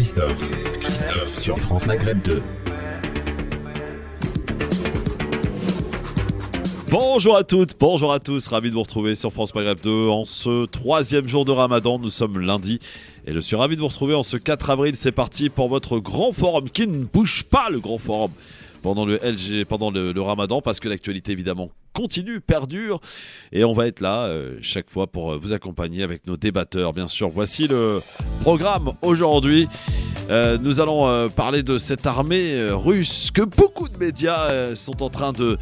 Christophe sur France Maghreb 2. Bonjour à toutes, bonjour à tous, ravi de vous retrouver sur France Maghreb 2 en ce 3e jour de Ramadan. Nous sommes lundi et je suis ravi de vous retrouver en ce 4 avril. C'est parti pour votre grand forum qui ne bouge pas, le grand forum pendant le Ramadan, parce que l'actualité évidemment continue, perdure, et on va être là chaque fois pour vous accompagner avec nos débatteurs. Bien sûr, voici le programme aujourd'hui. Nous allons parler de cette armée russe que beaucoup de médias sont en train de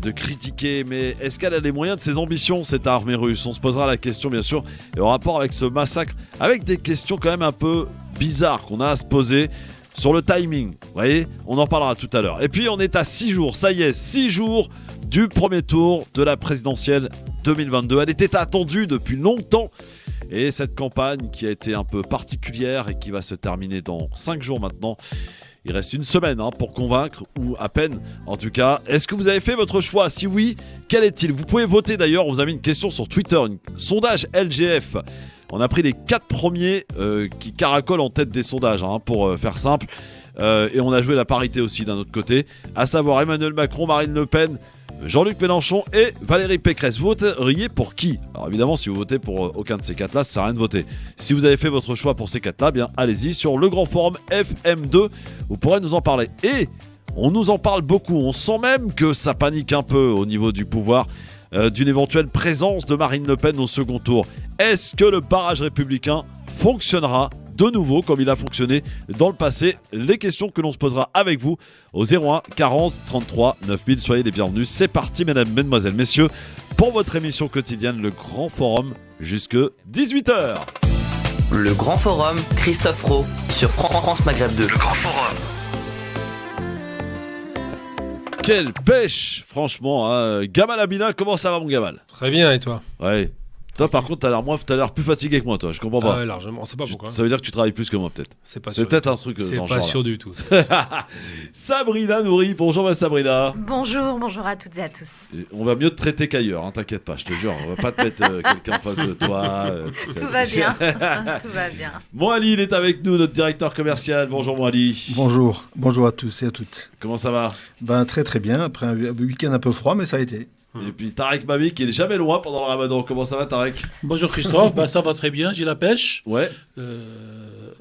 critiquer. Mais est-ce qu'elle a les moyens de ses ambitions, cette armée russe? On se posera la question, bien sûr, et en rapport avec ce massacre, avec des questions quand même un peu bizarres qu'on a à se poser sur le timing. Vous voyez, on en parlera tout à l'heure. Et puis on est à 6 jours, ça y est, 6 jours du premier tour de la présidentielle 2022. Elle était attendue depuis longtemps. Et cette campagne qui a été un peu particulière et qui va se terminer dans 5 jours maintenant. Il reste une semaine pour convaincre, ou à peine en tout cas. Est-ce que vous avez fait votre choix? Si oui, quel est-il? Vous pouvez voter d'ailleurs, on vous a mis une question sur Twitter, un sondage LGF. On a pris les 4 premiers qui caracolent en tête des sondages, pour faire simple. Et on a joué la parité aussi d'un autre côté, à savoir Emmanuel Macron, Marine Le Pen, Jean-Luc Mélenchon et Valérie Pécresse. Vous voteriez pour qui? Alors évidemment, si vous votez pour aucun de ces 4-là, ça sert à rien de voter. Si vous avez fait votre choix pour ces 4-là, bien allez-y sur le grand forum FM2, vous pourrez nous en parler. Et on nous en parle beaucoup, on sent même que ça panique un peu au niveau du pouvoir d'une éventuelle présence de Marine Le Pen au second tour. Est-ce que le barrage républicain fonctionnera de nouveau comme il a fonctionné dans le passé? Les questions que l'on se posera avec vous au 01 40 33 9000. Soyez les bienvenus. C'est parti, mesdames, mesdemoiselles, messieurs, pour votre émission quotidienne, le Grand Forum, jusque 18h. Le Grand Forum, Christophe Rowe, sur France Maghreb 2. Le Grand Forum. Quelle pêche, franchement, Gamal Abina, comment ça va, mon Gamal? Très bien, et toi? Ouais. Toi, par contre, t'as l'air plus fatigué que moi, toi. Je comprends pas. Ah ouais, largement. On sait pas pourquoi. Ça veut dire que tu travailles plus que moi, peut-être. C'est pas C'est sûr. peut-être un truc C'est dans le pas genre, sûr du tout. Sabrina Nouri, bonjour ma Sabrina. Bonjour à toutes et à tous. On va mieux te traiter qu'ailleurs, t'inquiète pas, je te jure. On va pas te mettre quelqu'un en face de toi. Tout va bien. Tout va bien. Moali, il est avec nous, notre directeur commercial. Bonjour Moali. Bonjour à tous et à toutes. Comment ça va? Très très bien, après un week-end un peu froid, mais ça a été. Et puis Tarek Mami qui est jamais loin pendant le Ramadan. Comment ça va, Tarek? Bonjour Christophe, ça va très bien, j'ai la pêche. Ouais.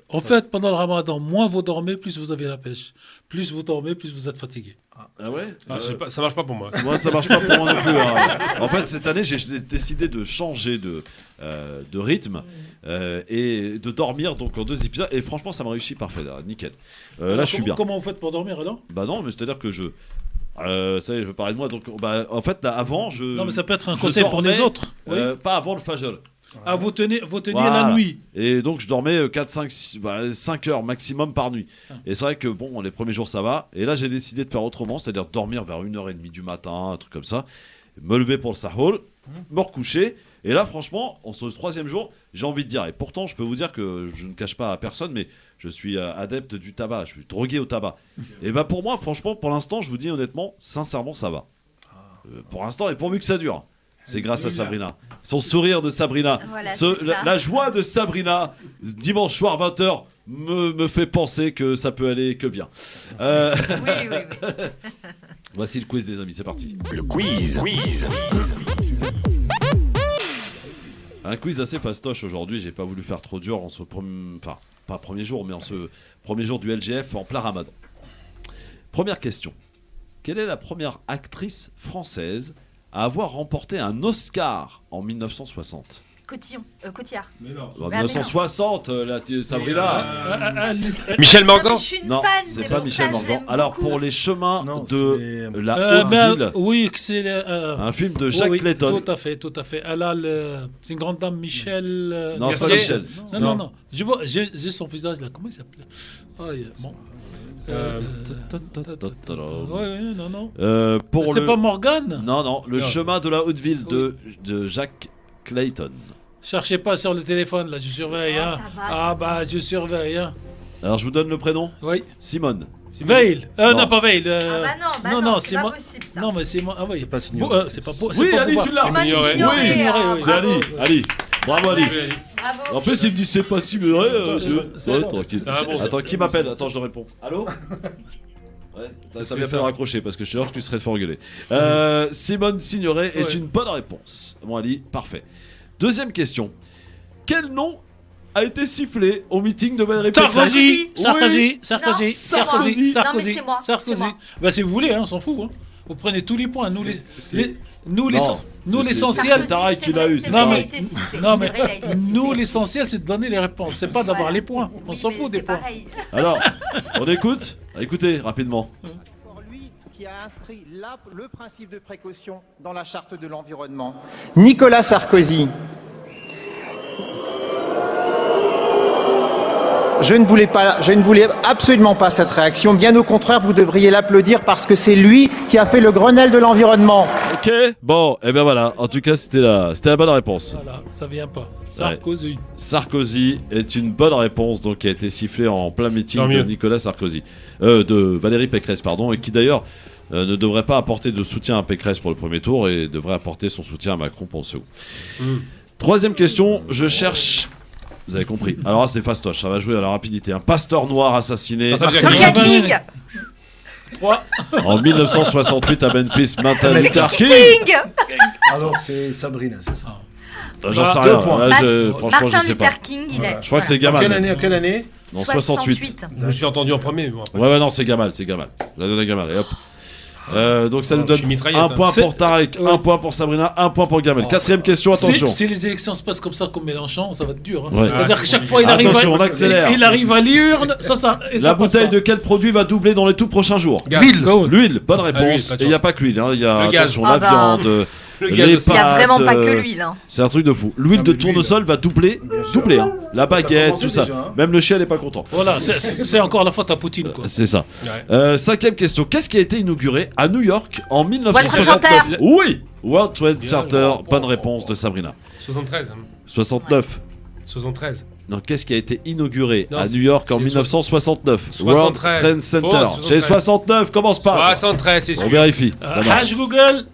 En fait, pendant le Ramadan, moins vous dormez, plus vous avez la pêche. Plus vous dormez, plus vous êtes fatigué. Ah ouais? Je sais pas, ça marche pas pour moi. Moi, ça marche pas pour moi non plus. En fait, cette année, j'ai décidé de changer de rythme et de dormir donc en 2 épisodes. Et franchement, ça m'a réussi parfait. Là, nickel. Là, je suis bien. Comment vous faites pour dormir alors? Bah non, mais c'est-à-dire que ça y est, je veux parler de moi. Donc, en fait, là, avant, Non, mais ça peut être un conseil pour les autres. Oui. Pas avant le Fajr. Ah, vous teniez Voilà. la nuit. Et donc, je dormais 4, 5, 5 heures maximum par nuit. Et c'est vrai que, bon, les premiers jours, ça va. Et là, j'ai décidé de faire autrement, c'est-à-dire dormir vers 1h30 du matin, un truc comme ça. Me lever pour le sahur, me recoucher. Et là, franchement, en ce 3e jour, j'ai envie de dire, et pourtant, je peux vous dire que je ne cache pas à personne, mais je suis adepte du tabac, je suis drogué au tabac. Et pour moi, franchement, pour l'instant, je vous dis honnêtement, sincèrement, ça va. Pour l'instant, et pourvu que ça dure. C'est grâce à Sabrina. Son sourire de Sabrina. Voilà, La joie de Sabrina, dimanche soir 20h, me fait penser que ça peut aller que bien. Oui. Voici le quiz des amis, c'est parti. Le quiz. Un quiz assez fastoche aujourd'hui, j'ai pas voulu faire trop dur en ce pas premier jour, mais en ce premier jour du LGF en plein Ramadan. Première question. Quelle est la première actrice française à avoir remporté un Oscar en 1960? Cotillard. Mais non. En 1960, Sabrina. Michel Morgan? Je suis une Non, fan, c'est pas pour Michel ça, je Morgan. l'aime Alors beaucoup. pour les chemins Non, de c'est- la Haute-Ville, Oui, c'est un film de Jacques oui, Clayton. Tout à fait. Elle a c'est une grande dame, Michel. Non, c'est pas Mercier. Michel. Non. Je vois, j'ai son visage là. Comment il s'appelle? Bon. Non. Pour C'est le... pas Morgan? Non, le Non. chemin de la Haute-Ville de Jacques Clayton. Cherchez pas sur le téléphone là, je surveille. Ça va. Je surveille. Alors je vous donne le prénom. Oui. Simone. Veil. Non. Non, pas Veil. non, c'est c'est pas moi. possible ça. Non, mais c'est moi. Ah oui. C'est pas Signoret. C'est pas Oui, Ali, tu l'as. C'est pas Signoret. Signoret, Oui, ah, c'est bravo. Ali. Bravo Ali. Bravo. En plus, il me dit c'est pas si vrai. c'est Ouais, bon. tranquille. C'est un bon. Attends, qui m'appelle? Attends, je réponds. Allô? Ouais, t'as C'est bien fait ça. de raccrocher parce que je suis sûr que tu serais fait engueuler. Simone Signoret est Ouais. une bonne réponse. Bon, Ali, parfait. Deuxième question. Quel nom a été sifflé au meeting de Valérie Pécresse? Sarkozy, Oui. Sarkozy, Non, Sarkozy, c'est moi. Sarkozy, Non, mais Sarkozy, c'est moi, Sarkozy. c'est moi. Bah si vous voulez, hein, on s'en fout. Hein. Vous prenez tous les points. Nous, C'est- nous, Non, c'est- l'essentiel. c'est Tarac qui l'a eu, c'est Non, vrai, mais- il a été sifflé. Non, mais C'est vrai, il a été sifflé. nous, l'essentiel, c'est de donner les réponses. C'est pas d'avoir Voilà. les points. On Oui, s'en mais fout des c'est points. pareil. Alors, on écoute? Écoutez, rapidement. Pour lui qui a inscrit le principe de précaution dans la charte de l'environnement. Nicolas Sarkozy. Je ne voulais absolument pas cette réaction. Bien au contraire, vous devriez l'applaudir parce que c'est lui qui a fait le Grenelle de l'environnement. Ok, bon, et bien voilà. En tout cas, c'était la bonne réponse. Voilà, ça vient pas. Sarkozy. Sarkozy est une bonne réponse, donc qui a été sifflée en plein meeting Tant de mieux. Nicolas Sarkozy, de Valérie Pécresse, pardon, et qui d'ailleurs ne devrait pas apporter de soutien à Pécresse pour le premier tour et devrait apporter son soutien à Macron pour le second. Troisième question, je cherche. Vous avez compris. Alors là, c'est fastoche, ça va jouer à la rapidité. Un pasteur noir assassiné Attends, Burger King. 3. en 1968 à Memphis, Martin Burger Luther King. King. Alors, c'est Sabrina, c'est ça. J'en sais Deux rien. points. Là, franchement, je Martin sais pas. Luther King, il Voilà. est. Je crois que c'est En Gamal. quelle année En 68. Je me suis entendu en premier. Bon, après. Ouais, non, c'est Gamal. Je la donne à Gamal. Et hop. Donc ça nous Je donne suis mitraillette, un hein. point C'est- pour Tarek, Ouais. un point pour Sabrina, un point pour Gamal. Quatrième question, attention. Si les élections se passent comme ça, comme Mélenchon, ça va être dur. Hein. Ouais. C'est-à-dire que Ah, chaque c'est fois, il arrive, Attention, on accélère. il arrive à l'urne. Ça, et La ça passe bouteille pas. de quel produit va doubler dans les tout prochains jours? Gaz. L'huile. L'huile, bonne l'huile, réponse. pas de Et il n'y a chance. pas que l'huile, hein. Il y a Le gaz. attention, Ah la bah. viande, Le les gaz aussi. Il y a vraiment pâtes, pas que l'huile. Hein. C'est un truc de fou. L'huile Ah, de mais l'huile. tournesol va doubler, Bien sûr. doubler. Hein. La baguette, commençait tout ça. déjà, hein. Même le chien n'est pas content. Voilà, c'est encore la faute à Poutine. Quoi. C'est ça. Ouais. Cinquième question. Qu'est-ce qui a été inauguré à New York en Trade 1969? Center. Oui, World Trade Bien, Center. bon, Bonne bon, réponse bon. de Sabrina. 73. 69. 73. Non, qu'est-ce qui a été inauguré Non, à c'est- New York en c'est 1969? 73. World Trade Center. Faux, J'ai 73. 69, commence pas. 73, c'est On sûr. vérifie. Ça marche. Haj Google,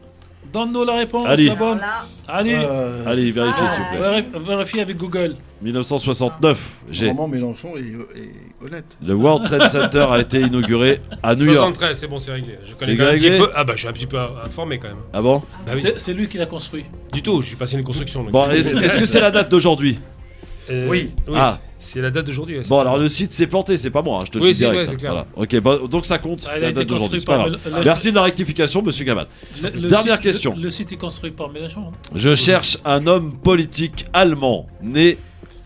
donne-nous la réponse, Allez. la bonne. Voilà. Allez, Allez, vérifiez Ah. s'il vous plaît. vérifie avec Google. 1969, j'ai. Vraiment, Mélenchon est honnête. Le World Trade Center a été inauguré à New York. 73, c'est bon, c'est réglé. Je C'est connais quand même un réglé. petit peu. Ah bah, je suis un petit peu informé quand même. Ah bon? Bah oui. C'est lui qui l'a construit. Du tout, je suis passé une construction. donc. Bon, est-ce que c'est la date d'aujourd'hui? Oui. Ah. C'est la date d'aujourd'hui. ouais, c'est Bon, pas alors mal. le site s'est planté, c'est pas moi, hein, je te le Oui, dis c'est direct. vrai, c'est clair. Voilà. Ok, bah, donc ça compte, Ah, c'est il a la été date d'aujourd'hui, construit c'est pas par grave. le- Merci de la rectification, monsieur Gamal. Dernière site- question. Le site est construit par Mélenchon. hein. Je cherche un homme politique allemand né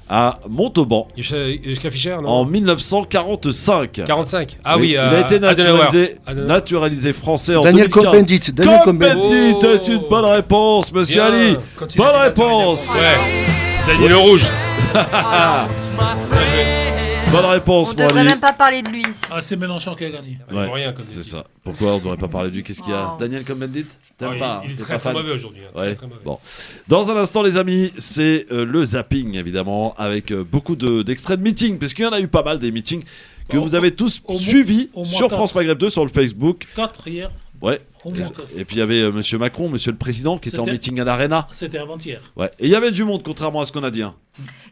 à Montauban Jusqu'à Fischer, non en 1945. 45. Ah oui, il a été Adenauer. naturalisé français en Daniel 2015. Cohn-Bendit. Daniel Cohn-Bendit. Cohn-Bendit Oh. est une bonne réponse, monsieur Bien. Ali. Quand il a Bonne été réponse. Ouais. Daniel le Rouge. Bonne On réponse, mon devrait Ali. même pas parler de lui ici. Ah, c'est Mélenchon qui a gagné. Il Ouais, faut rien comme c'est ça. Pourquoi on devrait pas parler de lui? Qu'est-ce qu'il y a? Oh. Daniel Cohn-Bendit? T'aimes pas? Il est T'es très pas très fan? mauvais aujourd'hui. hein, Ouais. Très très mauvais. Bon. Dans un instant, les amis, c'est le zapping, évidemment, avec beaucoup d'extraits de meetings, parce qu'il y en a eu pas mal des meetings que Bon, vous avez tous au moins- suivis au moins sur quatre. France Maghreb 2, sur le Facebook. 4 hier. Ouais. Au moins 4. Et puis il y avait monsieur Macron, monsieur le président, qui était en C'était- meeting à l'Arena. C'était avant-hier. Ouais. Et il y avait du monde, contrairement à ce qu'on a dit. Hein.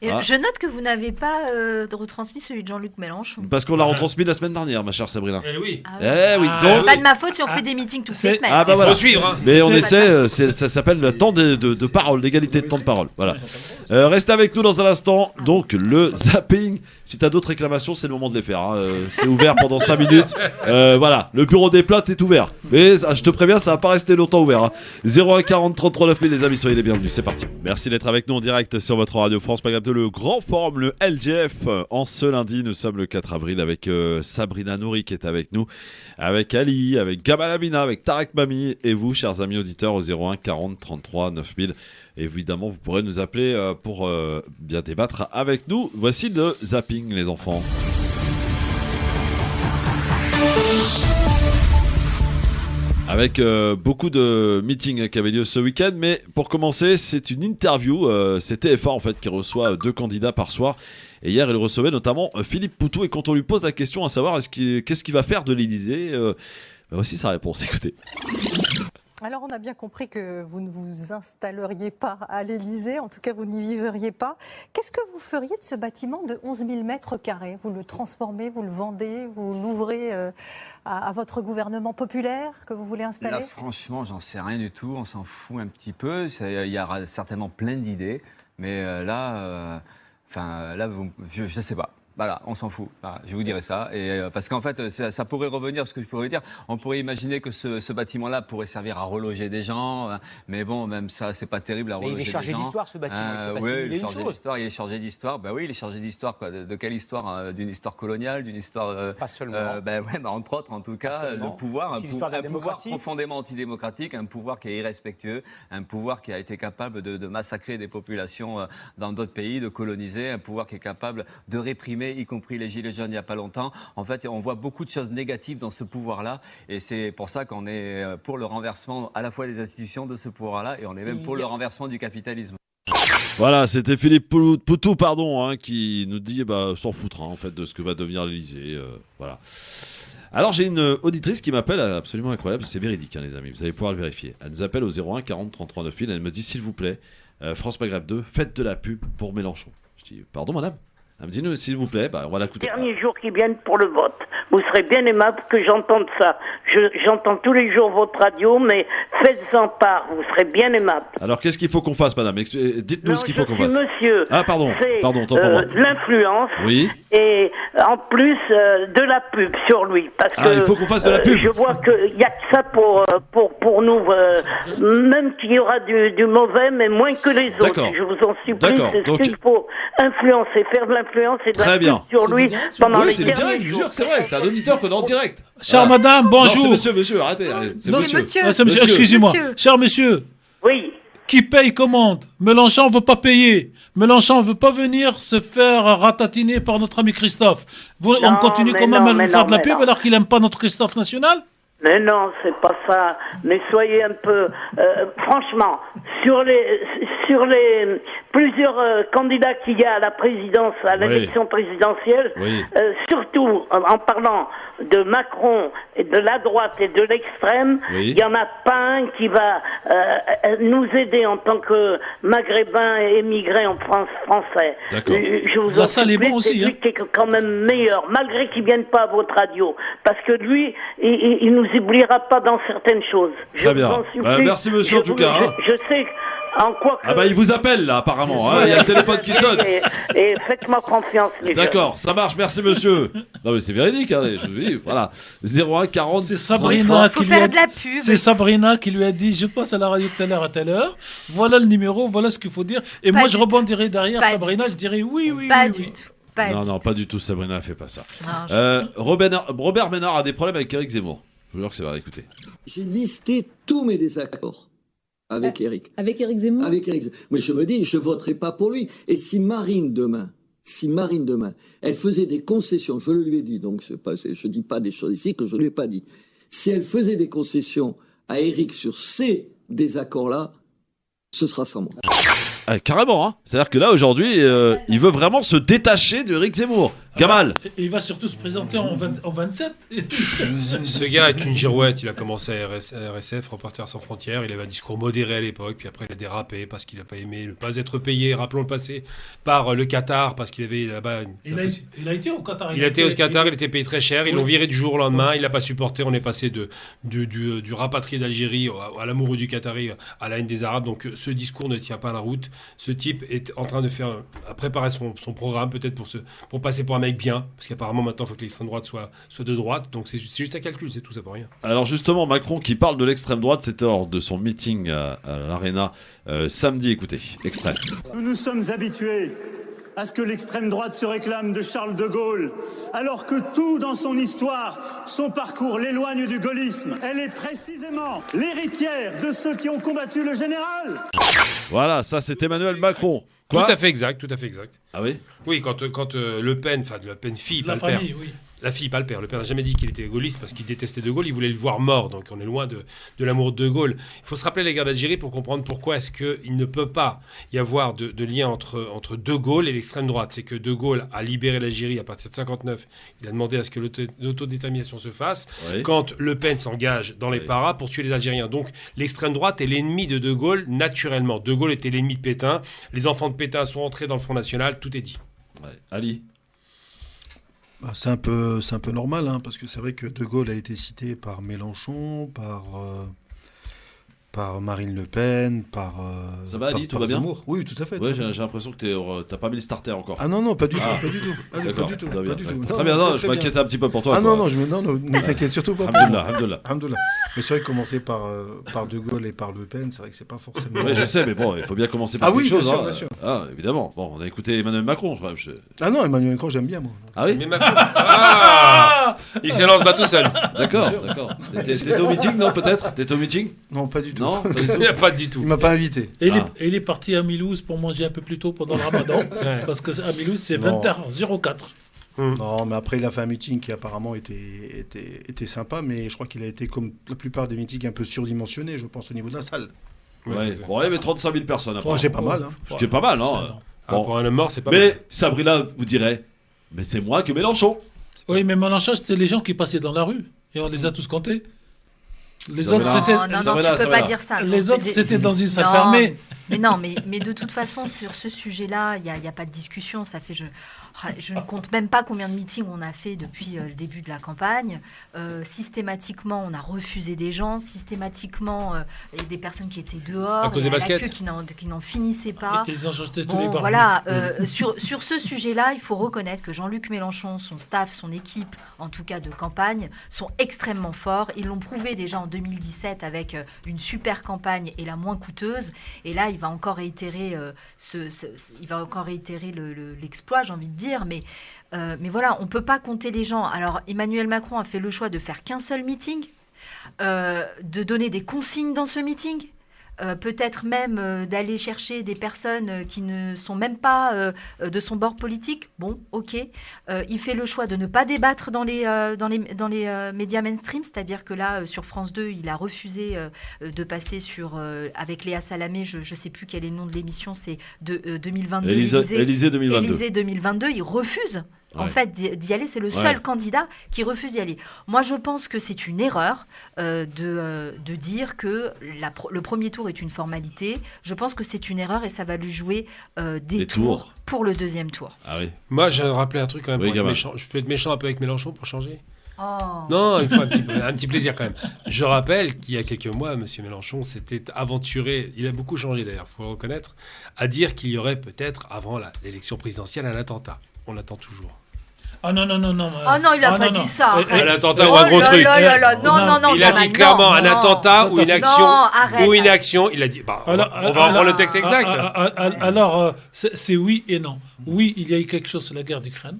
Et Ah. je note que vous n'avez pas retransmis celui de Jean-Luc Mélenchon. Parce qu'on l'a retransmis la semaine dernière, ma chère Sabrina. Eh oui. Ah Eh ouais. oui, Ah, donc. oui. Pas de ma faute si on Ah. fait des meetings toutes C'est- les semaines. Ah bah Il voilà. faut suivre. Hein. Mais on C'est- essaie, ça s'appelle le temps de parole, l'égalité de temps de parole. Voilà. Restez avec nous dans un instant. Donc, le zapping. Si t'as d'autres réclamations, c'est le moment de les faire. Hein. C'est ouvert pendant 5 minutes. Voilà, le bureau des plaintes est ouvert. Mais je te préviens, ça va pas rester longtemps ouvert. Hein. 01 40 33 9000, les amis, soyez les bienvenus. C'est parti. Merci d'être avec nous en direct sur votre radio France Maghreb 2, le grand forum, le LGF. En ce lundi, nous sommes le 4 avril avec Sabrina Nouri qui est avec nous, avec Ali, avec Gamal Amina, avec Tarek Mami et vous, chers amis auditeurs, au 01 40 33 9000. Évidemment, vous pourrez nous appeler pour bien débattre avec nous. Voici le zapping, les enfants. Avec beaucoup de meetings qui avaient lieu ce week-end, mais pour commencer, c'est une interview. C'est TF1 en fait qui reçoit 2 candidats par soir. Et hier, il recevait notamment Philippe Poutou. Et quand on lui pose la question à savoir qu'est-ce qu'il va faire de l'Élysée, voici sa réponse. Écoutez. Alors, on a bien compris que vous ne vous installeriez pas à l'Élysée, en tout cas, vous n'y vivriez pas. Qu'est-ce que vous feriez de ce bâtiment de 11 000 mètres carrés? Vous le transformez, vous le vendez, vous l'ouvrez à votre gouvernement populaire que vous voulez installer? Là, franchement, j'en sais rien du tout, on s'en fout un petit peu. Il y aura certainement plein d'idées, mais là, je ne sais pas. Voilà, on s'en fout. Voilà, je vous dirai ça. Et, parce qu'en fait, ça pourrait revenir, ce que je pourrais dire. On pourrait imaginer que ce bâtiment-là pourrait servir à reloger des gens. Mais bon, même ça, c'est pas terrible à reloger des gens. Mais il est chargé d'histoire, ce bâtiment. Oui, il est chargé d'histoire. Il est chargé d'histoire. Ben oui, il est chargé d'histoire. Quoi. De quelle histoire? D'une histoire coloniale, d'une histoire... Pas seulement. Entre autres, en tout cas, le pouvoir. Un pouvoir profondément antidémocratique, un pouvoir qui est irrespectueux, un pouvoir qui a été capable de massacrer des populations dans d'autres pays, de coloniser, un pouvoir qui est capable de réprimer, y compris les Gilets jaunes il n'y a pas longtemps. En fait, on voit beaucoup de choses négatives dans ce pouvoir-là et c'est pour ça qu'on est pour le renversement à la fois des institutions de ce pouvoir-là et on est même pour le renversement du capitalisme. Voilà, c'était Philippe Poutou, qui nous dit s'en foutre en fait de ce que va devenir l'Élysée. Voilà. Alors j'ai une auditrice qui m'appelle absolument incroyable, c'est véridique les amis, vous allez pouvoir le vérifier. Elle nous appelle au 01 40 33 9000, elle me dit s'il vous plaît, France Maghreb 2, faites de la pub pour Mélenchon. Je dis pardon madame? Elle me dit, nous, s'il vous plaît, on va l'écouter. Derniers jours qui viennent pour le vote. Vous serez bien aimable que j'entende ça. J'entends tous les jours votre radio, mais faites-en part. Vous serez bien aimable. Alors, qu'est-ce qu'il faut qu'on fasse, madame? Dites-nous ce qu'il faut qu'on fasse. Monsieur. Ah, pardon, tant pour moi. L'influence. Oui. Et en plus, de la pub sur lui. Parce que il faut qu'on fasse de la pub. Je vois qu'il n'y a que ça pour nous. Même qu'il y aura du mauvais, mais moins que les autres. D'accord. Je vous en supplie. C'est ce qu'il faut influencer, faire de l'influence et de la pub sur lui pendant les derniers direct, jours. C'est vrai, c'est un auditeur qu'on est en direct. Chère madame, bonjour. Non, c'est monsieur, arrêtez. C'est monsieur. Excusez-moi. Cher monsieur. Oui. Qui paye commande? Mélenchon ne veut pas payer. Mélenchon ne veut pas venir se faire ratatiner par notre ami Christophe. On continue quand même à lui faire de la pub alors qu'il n'aime pas notre Christophe national? Mais non, c'est pas ça. Mais soyez un peu... franchement, sur les plusieurs candidats qu'il y a à la présidence, à l'élection présidentielle, surtout en parlant de Macron et de la droite et de l'extrême, il n'y en a pas un qui va nous aider en tant que maghrébins et émigrés en français. Je vous en supplie, c'est lui qui est quand même meilleur, malgré qu'il ne vienne pas à votre radio. Parce que lui, il nous oubliera pas dans certaines choses. Très bien. Merci monsieur en tout cas. Je sais en quoi que... il vous appelle là apparemment. Il y a le téléphone qui sonne. Et faites-moi confiance les gars. D'accord, ça marche. Merci monsieur. Non mais c'est véridique. Je vous dis, voilà. 01 40. C'est Sabrina qui lui a de la pub. C'est Sabrina qui lui a dit je passe à la radio de telle heure à telle heure. Voilà le numéro, voilà ce qu'il faut dire. Et moi je rebondirai derrière Sabrina, je dirais oui. Pas du tout. Non, pas du tout. Sabrina ne fait pas ça. Robert Ménard a des problèmes avec Éric Zemmour. Je vous jure que c'est vrai, écoutez. J'ai listé tous mes désaccords avec Éric. Avec Éric Zemmour? Avec Éric Zemmour. Mais je me dis, je ne voterai pas pour lui. Et si Marine demain, elle faisait des concessions, je le lui ai dit, donc je ne dis pas des choses ici que je ne lui ai pas dit. Si elle faisait des concessions à Éric sur ces désaccords-là, ce sera sans moi. Carrément, hein. C'est-à-dire que là, aujourd'hui, il veut vraiment se détacher d'Éric Zemmour. Kamal. Il va surtout se présenter en 27. Ce gars est une girouette. Il a commencé à RSF, Reporters sans frontières. Il avait un discours modéré à l'époque, puis après il a dérapé parce qu'il n'a pas aimé ne pas être payé, rappelons le passé, par le Qatar, parce qu'il avait là-bas... Il a été au Qatar. Il a été au Qatar, il était payé très cher. Ils l'ont viré du jour au lendemain. Il n'a pas supporté. On est passé du rapatrié d'Algérie à l'amoureux du Qatari, à la haine des Arabes. Donc ce discours ne tient pas la route. Ce type est en train de préparer son programme, peut-être pour passer pour un mec bien, parce qu'apparemment maintenant il faut que l'extrême droite soit de droite, donc c'est juste un calcul, c'est tout, ça pour rien. Alors justement, Macron qui parle de l'extrême droite, c'était lors de son meeting à l'Arena samedi, écoutez, extrait. Nous nous sommes habitués à ce que l'extrême droite se réclame de Charles de Gaulle, alors que tout dans son histoire, son parcours l'éloigne du gaullisme. Elle est précisément l'héritière de ceux qui ont combattu le général. Voilà, ça c'est Emmanuel Macron. Quoi ? Tout à fait exact. Ah oui ? Oui, quand Le Pen, enfin Le Pen fille, la pas famille, le père. oui. La fille, pas le père. Le père n'a jamais dit qu'il était gaulliste parce qu'il détestait De Gaulle. Il voulait le voir mort. Donc on est loin de l'amour de Gaulle. Il faut se rappeler la guerre d'Algérie pour comprendre pourquoi est-ce qu'il ne peut pas y avoir de lien entre De Gaulle et l'extrême droite. C'est que De Gaulle a libéré l'Algérie à partir de 1959. Il a demandé à ce que l'autodétermination se fasse. Oui. Quand Le Pen s'engage dans les paras pour tuer les Algériens. Donc l'extrême droite est l'ennemi de Gaulle naturellement. De Gaulle était l'ennemi de Pétain. Les enfants de Pétain sont entrés dans le Front National. Tout est dit. Ouais. Ali. C'est un peu normal, hein, parce que c'est vrai que De Gaulle a été cité par Mélenchon, par Marine Le Pen, ça va, Ali, tout va bien. Zemmour. Oui, tout à fait. Ouais, j'ai l'impression que t'as pas mis le starter encore. Ah non, pas du tout. D'accord, Pas du tout. Très bien, non, je m'inquiétais un petit peu pour toi. Ah non, ne t'inquiète surtout pas. Alhamdoulilah. Mais c'est vrai que commencer par De Gaulle et par Le Pen, c'est vrai que c'est pas forcément... Oui, je sais, mais bon, il faut bien commencer par quelque chose. Bien sûr. Ah, évidemment. Bon, on a écouté Emmanuel Macron. Ah non, Emmanuel Macron, j'aime bien, moi. Ah oui. Mais Macron... il s'élance pas tout seul. D'accord. T'étais au meeting, non, peut-être? T'étais au meeting? Non, pas du tout. Non, pas du tout. Il m'a pas invité. Et il est parti à Milouz pour manger un peu plus tôt pendant le Ramadan, parce que à Milouz c'est 20h04. Non, mais après il a fait un meeting qui apparemment était sympa, mais je crois qu'il a été comme la plupart des meetings un peu surdimensionné, je pense au niveau de la salle. Ouais. Bon, il y avait 35 000 personnes. Après. C'est pas mal. Hein. Ce qui est pas mal, hein. Bon. Pour un homme mort, c'est pas mal. Mais Sabrina vous dirait, mais c'est moi que Mélenchon. Oui, mais Mélenchon, c'était les gens qui passaient dans la rue, et on les a tous comptés. Les autres, c'était... Non, tu peux pas dire ça. Les autres, c'était dans une salle fermée. Mais non, mais de toute façon, sur ce sujet-là, il n'y a pas de discussion. Ça fait, je ne compte même pas combien de meetings on a fait depuis le début de la campagne. Systématiquement, on a refusé des gens. Systématiquement, il y a des personnes qui étaient dehors. À cause des baskets. Qui n'en finissaient pas. Ils ont jeté tous les barbus. Voilà, sur ce sujet-là, il faut reconnaître que Jean-Luc Mélenchon, son staff, son équipe, en tout cas de campagne, sont extrêmement forts. Ils l'ont prouvé déjà en 2017 avec une super campagne et la moins coûteuse. Et là, il va encore réitérer l'exploit, j'ai envie de dire. Mais voilà, on ne peut pas compter les gens. Alors, Emmanuel Macron a fait le choix de faire qu'un seul meeting, de donner des consignes dans ce meeting. Peut-être même d'aller chercher des personnes qui ne sont même pas de son bord politique. Bon, ok. Il fait le choix de ne pas débattre dans les médias mainstream, c'est-à-dire que là, sur France 2, il a refusé de passer avec Léa Salamé, je ne sais plus quel est le nom de l'émission, c'est de 2022. Élysée 2022. Élysée 2022, il refuse. En fait, d'y aller, c'est le seul candidat qui refuse d'y aller. Moi, je pense que c'est une erreur de dire que le premier tour est une formalité. Je pense que c'est une erreur et ça va lui jouer des tours pour le deuxième tour. Ah oui. Moi, j'ai rappelé un truc quand même pour être méchant. Je peux être méchant un peu avec Mélenchon pour changer. Oh. Non, il faut un petit plaisir quand même. Je rappelle qu'il y a quelques mois, M. Mélenchon s'était aventuré, il a beaucoup changé d'ailleurs, il faut le reconnaître, à dire qu'il y aurait peut-être, avant l'élection présidentielle, un attentat. On l'attend toujours. Ah non. Ah non, il n'a pas dit ça. Un attentat ou un gros truc. Non, il a dit clairement un attentat ou une action. Ou une action. Il a dit. On va reprendre le texte exact. Alors, c'est oui et non. Oui, il y a eu quelque chose sur la guerre d'Ukraine.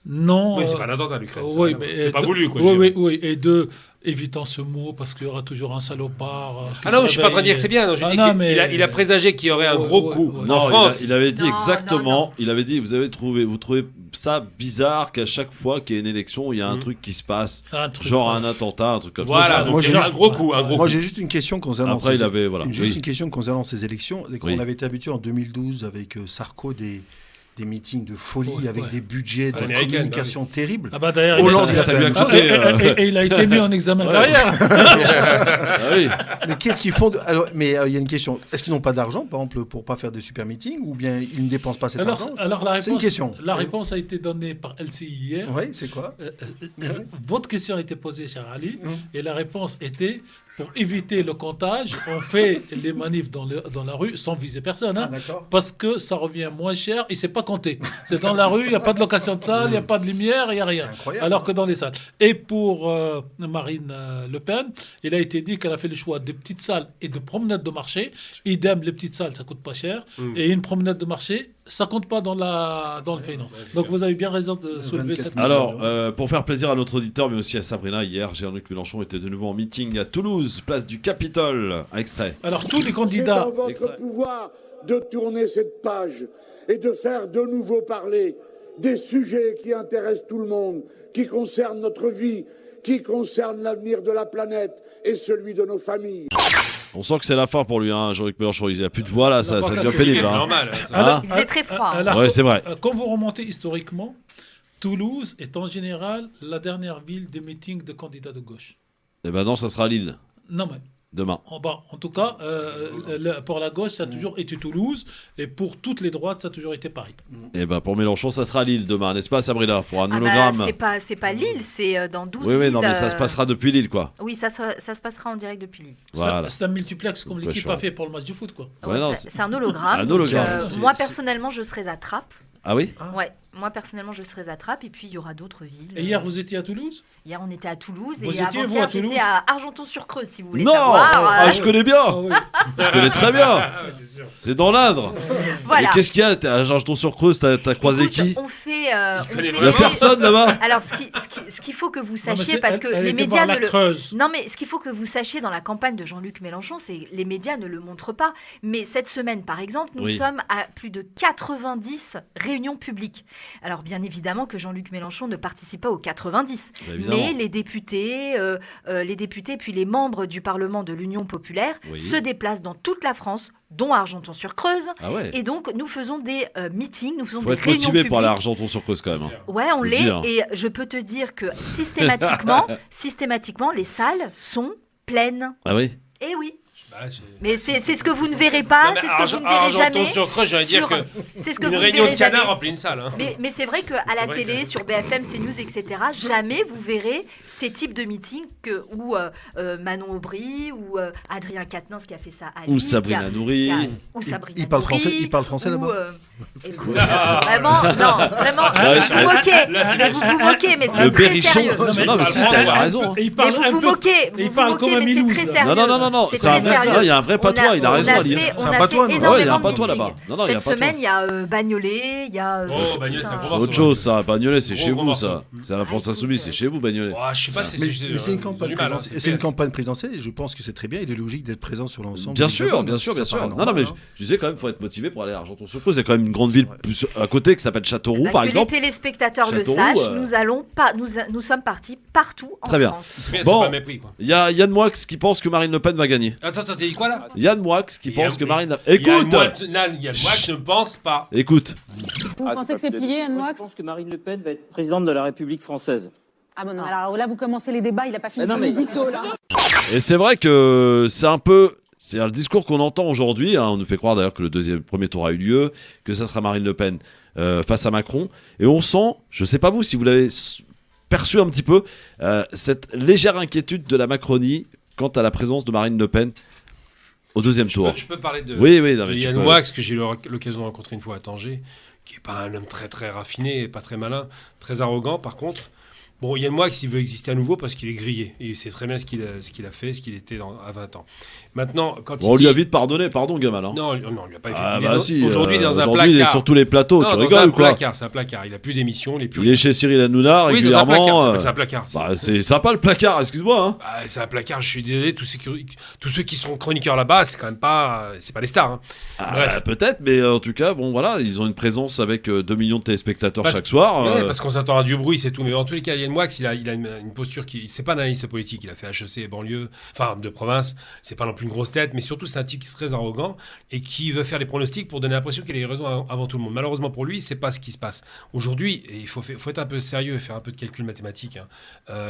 Non. Oui, c'est pas un attentat l'Ukraine. Oui, c'est pas voulu, quoi. Oui. Et évitant ce mot, parce qu'il y aura toujours un salopard. Ah non, je suis pas en train de dire que c'est bien. Je dis qu'il a présagé qu'il y aurait un gros coup en France. Il avait dit exactement. Il avait dit, vous trouvez ça bizarre qu'à chaque fois qu'il y a une élection, il y a un truc qui se passe, genre un attentat, un truc comme ça. Voilà, donc un gros coup. Moi, j'ai juste une question concernant. Après, il avait une question concernant ces élections. On avait été habitué en 2012 avec Sarko des meetings de folie avec des budgets de communication terribles. Ah bah d'ailleurs, Hollande, et il a été mis en examen derrière. Mais qu'est-ce qu'ils font Mais il y a une question. Est-ce qu'ils n'ont pas d'argent, par exemple, pour pas faire des super meetings, ou bien ils ne dépensent pas cet argent? Alors la réponse, c'est une question. La réponse a été donnée par LCI hier. Oui, c'est quoi? Votre question a été posée, cher Ali, et la réponse était: pour éviter le comptage, on fait les manifs dans la rue sans viser personne. Parce que ça revient moins cher et c'est pas compté. C'est dans la rue, il n'y a pas de location de salle, il n'y a pas de lumière, il n'y a rien. Alors que dans les salles. Et pour Marine Le Pen, il a été dit qu'elle a fait le choix de petites salles et de promenades de marché. Idem, les petites salles, ça coûte pas cher. Et une promenade de marché, ça compte pas dans le finance. Donc vous avez bien raison de soulever cette question. Alors, pour faire plaisir à notre auditeur, mais aussi à Sabrina, hier, Jean-Luc Mélenchon était de nouveau en meeting à Toulouse, place du Capitole. Un extrait. Alors tous les candidats... C'est dans votre pouvoir de tourner cette page et de faire de nouveau parler des sujets qui intéressent tout le monde, qui concernent notre vie, qui concernent l'avenir de la planète et celui de nos familles. On sent que c'est la fin pour lui, hein, Jean-Luc Mélenchon. Il n'a plus de voix là, ça devient pénible. C'est hein. normal. Il faisait très froid. Ouais, c'est vrai. Quand vous remontez historiquement, Toulouse est en général la dernière ville des meetings de candidats de gauche. Et ben non, ça sera Lille. Non mais. Demain. En tout cas, pour la gauche, ça a toujours été Toulouse, et pour toutes les droites, ça a toujours été Paris. Et ben pour Mélenchon, ça sera Lille demain, n'est-ce pas, Sabrina, pour un hologramme. C'est pas Lille, c'est dans 12 oui, villes. Oui, non, mais ça se passera depuis Lille, quoi. Oui, ça se passera en direct depuis Lille. Voilà. C'est un multiplex comme l'équipe a fait pour le match du foot, quoi. Ouais, non, c'est un hologramme. Un hologramme. Moi, personnellement, je serai à Trappes. Ah oui? Ouais. Moi, personnellement, je serai à Trappes, et puis il y aura d'autres villes. Et hier, vous étiez à Toulouse? Hier, on était à Toulouse, vous et avant-hier, j'étais à Argenton-sur-Creuse, si vous voulez non savoir. je connais bien. Ah, oui. Je connais très bien. C'est dans l'Indre. Voilà. Et qu'est-ce qu'il y a? T'es à Argenton-sur-Creuse, t'as croisé qui? On fait. Il n'y a personne là-bas. Alors, ce qu'il faut que vous sachiez, parce que les médias ne le. Non, mais ce qu'il faut que vous sachiez dans la campagne de Jean-Luc Mélenchon, c'est que les médias ne le montrent pas. Mais cette semaine, par exemple, nous sommes à plus de 90 réunions publiques. Alors, bien évidemment que Jean-Luc Mélenchon ne participe pas aux 90, mais les députés puis les membres du Parlement de l'Union populaire se déplacent dans toute la France, dont à Argenton-sur-Creuse. Ah ouais. Et donc, nous faisons des meetings, nous faisons Faut des être réunions motivé publiques. pour aller à Argenton-sur-Creuse quand même. Hein. Ouais, on l'est. Et je peux te dire que systématiquement, les salles sont pleines. Ah oui. Eh oui. Mais c'est ce que vous ne verrez pas, c'est ce que vous ne verrez jamais. Sur-Creuse, j'allais dire que c'est ce que une vous réunion ne de verrez canard jamais. remplit une salle. Hein. Mais c'est vrai qu'à la télé, sur BFM, CNews, etc., jamais vous verrez ces types de meetings où Manon Aubry ou Adrien Quatennens qui a fait ça à Lille. Ou Sabrina Nourri. Ou Sabrina Il parle français là-bas. Vraiment, vous vous moquez, mais c'est très sérieux. Non, mais si, t'as raison. Mais vous vous moquez, mais c'est très sérieux. Non, c'est très sérieux. Il y a un vrai patois, il a raison. On a fait énormément de meetings. là-bas. Cette semaine, il y a Bagnolet, il y y a. Bagnolet, c'est autre chose, ça. Bagnolet, c'est chez vous, ça. C'est à la France Insoumise, c'est chez vous, Bagnolet. Je sais pas, mais c'est une campagne présidentielle. C'est une campagne présidentielle et je pense que c'est très bien. Il est logique d'être présent sur l'ensemble. Bien sûr. Non, mais je disais quand même, il faut être motivé pour aller à Argenton-sur-Creuse. C'est quand même une grande ville à côté qui s'appelle Châteauroux, par exemple. Que les téléspectateurs le sachent, nous sommes partis partout en France. C'est bien, c'est pas mépris, quoi. Il y a Yann Moix qui pense que Marine Le Pen va gagner. Attends, t'as dit quoi là? Yann Moix qui pense que Marine... Écoute! Yann Moix ne pense pas. Écoute. Vous pensez que c'est plié, Yann Moix? Je pense que Marine Le Pen va être présidente de la République française. Ah bon, non, alors là, vous commencez les débats, il n'a pas fini son édito, là. Et c'est vrai que c'est un peu... C'est le discours qu'on entend aujourd'hui. On nous fait croire d'ailleurs que le premier tour a eu lieu, que ça sera Marine Le Pen face à Macron. Et on sent, je ne sais pas vous si vous l'avez perçu un petit peu, cette légère inquiétude de la Macronie quant à la présence de Marine Le Pen au deuxième tour. Je peux parler de Yann Moix, que j'ai eu l'occasion de rencontrer une fois à Tanger, qui n'est pas un homme très très raffiné, pas très malin, très arrogant par contre. Bon, Yann Moix, il veut exister à nouveau parce qu'il est grillé. Et il sait très bien ce qu'il a fait, ce qu'il était à 20 ans. Maintenant, quand on lui a vite pardonné, pardon Gamal. Hein. Non, on lui a pas fait. Ah bah si, aujourd'hui, dans un placard. Aujourd'hui, il est sur tous les plateaux, tu rigoles ou quoi? C'est un placard. Il a plus d'émissions. Il est chez Cyril Hanouna régulièrement. Oui, dans un placard. C'est un placard. Bah, c'est sympa le placard, excuse-moi. Hein. Bah, c'est un placard. Je suis désolé, tous ceux qui sont chroniqueurs là-bas, c'est quand même pas, c'est pas les stars. Hein. Bref, peut-être, mais en tout cas, bon voilà, ils ont une présence avec 2 millions de téléspectateurs chaque soir. Ouais, parce qu'on s'attend à du bruit, c'est tout. Mais en tous les cas, Yann Moix, il a une posture qui, c'est pas un analyste politique. Il a fait HEC et banlieue, enfin de province. C'est pas non plus une grosse tête, mais surtout c'est un type qui est très arrogant et qui veut faire des pronostics pour donner l'impression qu'il a raison avant tout le monde. Malheureusement pour lui, c'est pas ce qui se passe aujourd'hui. Il faut être un peu sérieux et faire un peu de calcul mathématique. Hein.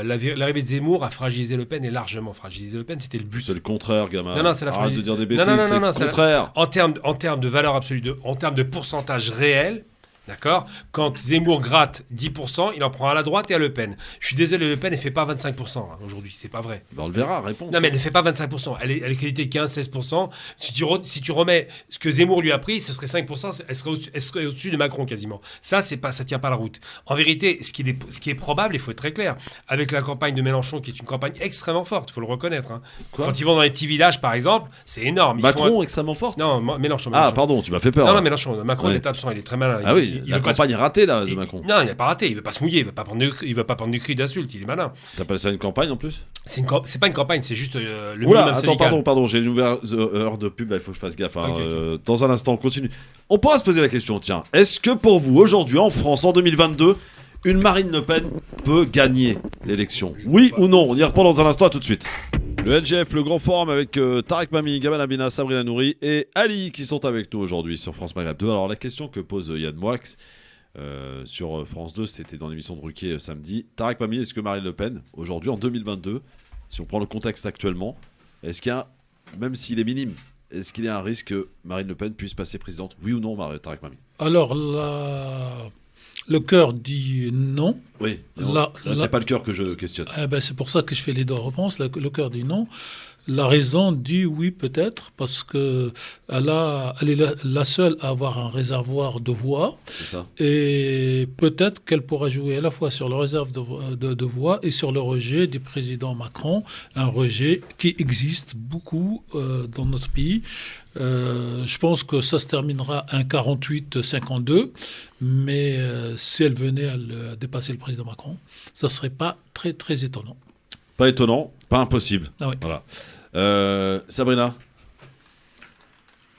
L'arrivée de Zemmour a fragilisé Le Pen et largement fragilisé Le Pen. C'était le but. C'est le contraire, gamin. Non, c'est la Arrête de dire des bêtises. Non, c'est le contraire. En termes de valeur absolue, en termes de pourcentage réel. D'accord? Quand Zemmour gratte 10%, il en prend à la droite et à Le Pen. Je suis désolé, Le Pen ne fait pas 25% aujourd'hui, c'est pas vrai. Ben on le verra, réponse. Non, mais elle ne fait pas 25%. Elle est créditée 15-16%. Si tu remets ce que Zemmour lui a pris, ce serait 5%, elle serait au-dessus de Macron quasiment. Ça tient pas la route. En vérité, ce qui est probable, il faut être très clair, avec la campagne de Mélenchon, qui est une campagne extrêmement forte, il faut le reconnaître. Hein. Quand ils vont dans les petits villages, par exemple, c'est énorme. Macron extrêmement forte? Non, Mélenchon. Ah, pardon, tu m'as fait peur. Non, Mélenchon. Macron, il est absent, il est très malin. Ah oui. La campagne est ratée, là, de Macron. Non, il n'a pas raté. Il ne va pas se mouiller. Il ne va pas prendre du cri d'insulte. Il est malin. T'appelles ça une campagne, en plus? C'est pas une campagne, c'est juste le minimum syndical. Pardon, j'ai une heure de pub, là, il faut que je fasse gaffe. Okay. Dans un instant, on continue. On pourra se poser la question, tiens, est-ce que pour vous, aujourd'hui, en France, en 2022, une Marine Le Pen peut gagner l'élection? Oui ou non? On y répond dans un instant, à tout de suite. Le LGF, le grand forum avec Tarek Mami, Gamal Abina, Sabrina Nouri et Ali qui sont avec nous aujourd'hui sur France Maghreb 2. Alors la question que pose Yann Moix sur France 2, c'était dans l'émission de Ruquier samedi. Tarek Mami, est-ce que Marine Le Pen, aujourd'hui en 2022, si on prend le contexte actuellement, est-ce qu'il y a, même s'il est minime, est-ce qu'il y a un risque que Marine Le Pen puisse passer présidente? Oui ou non, Tarek Mami? Alors le cœur dit non. Oui, là, c'est pas le cœur que je questionne. C'est pour ça que je fais les deux réponses. Le cœur dit non. La raison dit oui, peut-être, parce qu'elle est la seule à avoir un réservoir de voix. C'est ça. Et peut-être qu'elle pourra jouer à la fois sur le réserve de voix et sur le rejet du président Macron, un rejet qui existe beaucoup dans notre pays. Je pense que ça se terminera un 48-52, mais si elle venait à dépasser le président Macron, ça ne serait pas très, très étonnant. Pas étonnant, pas impossible. Ah oui. Voilà. Sabrina?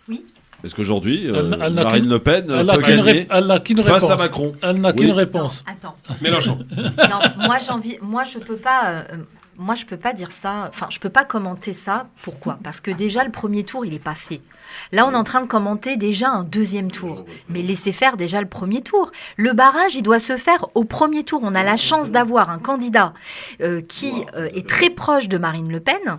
Oui. Est-ce qu'aujourd'hui, Marine Le Pen peut gagner face à Macron? Elle n'a qu'une réponse. Non, attends. Mélenchon. Non, moi je peux pas dire ça. Enfin, je peux pas commenter ça. Pourquoi? Parce que déjà le premier tour, il est pas fait. Là, on est en train de commenter déjà un deuxième tour. Mais laissez faire déjà le premier tour. Le barrage, il doit se faire au premier tour. On a la chance d'avoir un candidat qui est très proche de Marine Le Pen.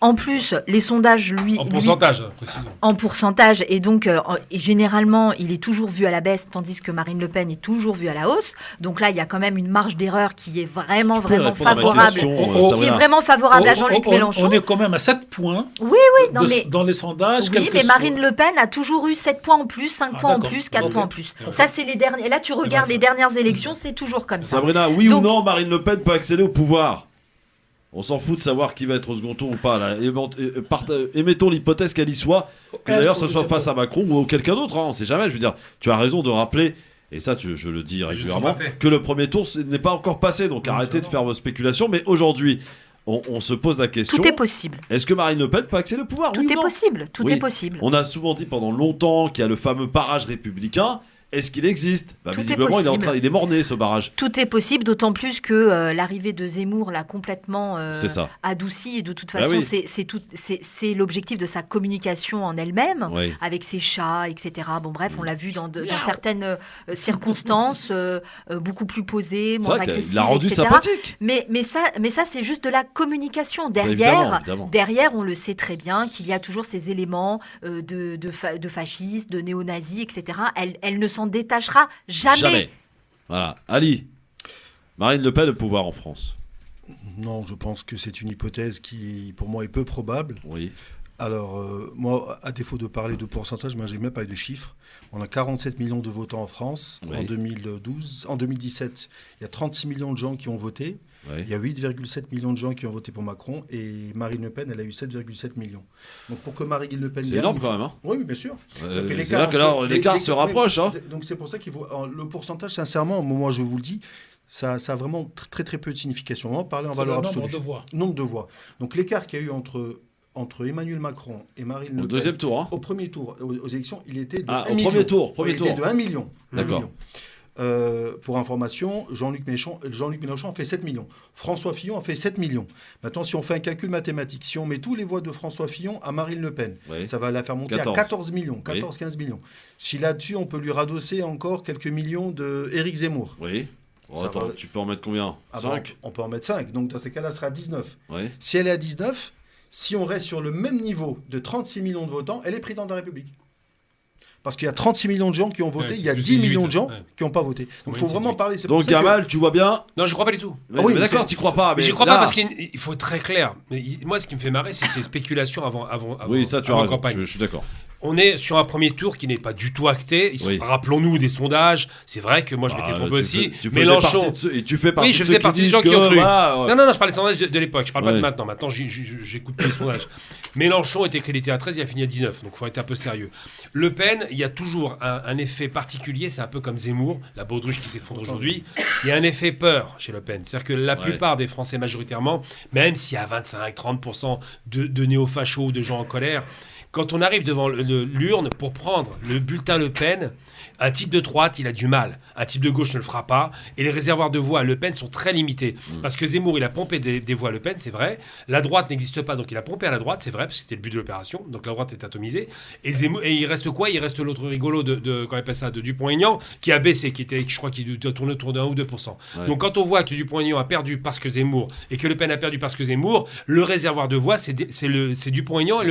En plus, les sondages, En pourcentage, précisément. En pourcentage, et donc, généralement, il est toujours vu à la baisse, tandis que Marine Le Pen est toujours vue à la hausse. Donc là, il y a quand même une marge d'erreur qui est vraiment favorable. Qui est vraiment favorable à Jean-Luc Mélenchon. On est quand même à 7 points dans les sondages. Oui, mais Marine Le Pen a toujours eu 7 points en plus, 5 points en plus, 4 points en plus. Ça, c'est les derniers. Et là, tu regardes les dernières élections, c'est toujours comme ça. Sabrina, oui ou non, Marine Le Pen peut accéder au pouvoir? On s'en fout de savoir qui va être au second tour ou pas. Là. Émettons l'hypothèse qu'elle y soit, que d'ailleurs ce soit face à Macron ou quelqu'un d'autre. On ne sait jamais. Je veux dire, tu as raison de rappeler, et ça je le dis régulièrement, que le premier tour n'est pas encore passé. Donc arrêtez de faire vos spéculations. Mais aujourd'hui, on se pose la question. Tout est possible. Est-ce que Marine Le Pen peut accéder au pouvoir? Tout est possible. Tout est possible. On a souvent dit pendant longtemps qu'il y a le fameux barrage républicain. Est-ce qu'il existe? Visiblement, il est mort-né, ce barrage. Tout est possible, d'autant plus que l'arrivée de Zemmour l'a complètement adouci. Et de toute façon, c'est l'objectif de sa communication en elle-même, avec ses chats, etc. Bon, bref, on l'a vu dans certaines circonstances, beaucoup plus posée, moins agressive, il l'a rendu etc. sympathique. Mais ça, c'est juste de la communication. Derrière, on le sait très bien qu'il y a toujours ces éléments de fascistes, de néo-nazis, etc. Elle ne s'en détachera jamais. Voilà. Ali, Marine Le Pen au pouvoir en France? Non, je pense que c'est une hypothèse qui, pour moi, est peu probable. Oui. Alors, moi, à défaut de parler de pourcentage, moi, j'ai même pas de chiffres. On a 47 millions de votants en France en 2012. En 2017, il y a 36 millions de gens qui ont voté. Il y a 8,7 millions de gens qui ont voté pour Macron et Marine LePen, elle a eu 7,7 millions. Donc pour que Marine Le Pen gagne... C'est énorme quand même. Hein. Oui, bien sûr. C'est-à-dire que là, l'écart se rapproche. Hein. Donc c'est pour ça qu'il faut... Le pourcentage, sincèrement, moi je vous le dis, ça a vraiment très très peu de signification. On va parler en valeur absolue. Nombre de voix. Donc l'écart qu'il y a eu entre Emmanuel Macron et Marine Le Pen... Au deuxième tour. Au premier tour, aux élections, il était de 1 million. Premier tour. Il était de 1 million. D'accord. Pour information, Jean-Luc Mélenchon a fait 7 millions. François Fillon a fait 7 millions. Maintenant, si on fait un calcul mathématique, si on met tous les voix de François Fillon à Marine Le Pen, ça va la faire monter à 14 millions, 14-15 millions. Si là-dessus, on peut lui radosser encore quelques millions d'Éric Zemmour. Oui. Attends, tu peux en mettre combien? 5 On peut en mettre 5. Donc, dans ces cas-là, elle sera à 19. Si elle est à 19, si on reste sur le même niveau de 36 millions de votants, elle est présidente de la République. Parce qu'il y a 36 millions de gens qui ont voté, il y a 10 millions de gens qui n'ont pas voté. Donc il faut vraiment parler. Donc Gamal, tu vois bien? Non, je ne crois pas du tout. Oui, mais d'accord, tu crois pas. Mais j'y crois pas parce qu'il faut être très clair. Mais moi, ce qui me fait marrer, c'est ces spéculations avant oui, ça, tu as raison. Campagne. Je suis d'accord. On est sur un premier tour qui n'est pas du tout acté. Rappelons-nous des sondages. C'est vrai que moi, je m'étais trompé aussi. Mélenchon. Et tu fais partie je faisais partie des gens qui ont cru. Non, je parlais des sondages de l'époque. Je parle pas de maintenant. Maintenant, j'écoute pas les sondages. Mélenchon était crédité à 13, il a fini à 19. Donc, il faut être un peu sérieux. Le Pen, il y a toujours un effet particulier. C'est un peu comme Zemmour, la baudruche qui s'effondre aujourd'hui. Il y a un effet peur chez Le Pen. C'est-à-dire que la plupart des Français, majoritairement, même s'il y a 25-30% de néo-fachos ou de gens en colère, quand on arrive devant l'urne pour prendre le bulletin Le Pen, un type de droite, il a du mal. Un type de gauche ne le fera pas. Et les réservoirs de voix à Le Pen sont très limités. Parce que Zemmour, il a pompé des voix à Le Pen, c'est vrai. La droite n'existe pas, donc il a pompé à la droite, c'est vrai, parce que c'était le but de l'opération. Donc la droite est atomisée. Et il reste quoi ? Il reste l'autre rigolo de comment on appelle ça, de Dupont-Aignan, qui a baissé, je crois qu'il doit tourner autour de 1 ou 2%. Donc quand on voit que Dupont-Aignan a perdu parce que Zemmour, et que Le Pen a perdu parce que Zemmour, le réservoir de voix, c'est Dupont-Aignan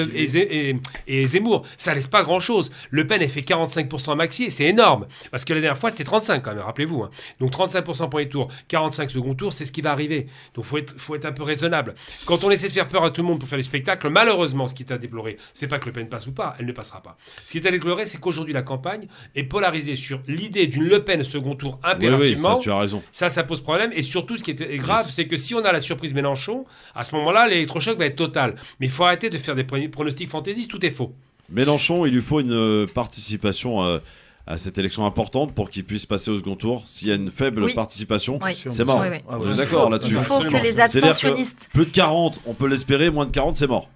et Zemmour. Ça laisse pas grand-chose. Le Pen a fait 45% maxi, et c'est énorme. Parce que la dernière fois, c'était 35 quand même, rappelez-vous. Donc 35% pour les tours, 45 second tour, c'est ce qui va arriver. Donc faut être un peu raisonnable. Quand on essaie de faire peur à tout le monde pour faire des spectacles, malheureusement, ce qui est à déplorer, c'est pas que Le Pen passe ou pas, elle ne passera pas. Ce qui est à déplorer, c'est qu'aujourd'hui, la campagne est polarisée sur l'idée d'une Le Pen second tour impérativement. Oui, ça, tu as raison. Ça pose problème. Et surtout, ce qui est grave, c'est que si on a la surprise Mélenchon, à ce moment-là, l'électrochoc va être total. Mais il faut arrêter de faire des pronostics fantaisistes, tout est faux. Mélenchon, il lui faut une participation à cette élection importante pour qu'il puisse passer au second tour. S'il y a une faible participation, c'est mort. On est d'accord là-dessus. Il faut que les abstentionnistes... Plus de 40, on peut l'espérer, moins de 40, c'est mort.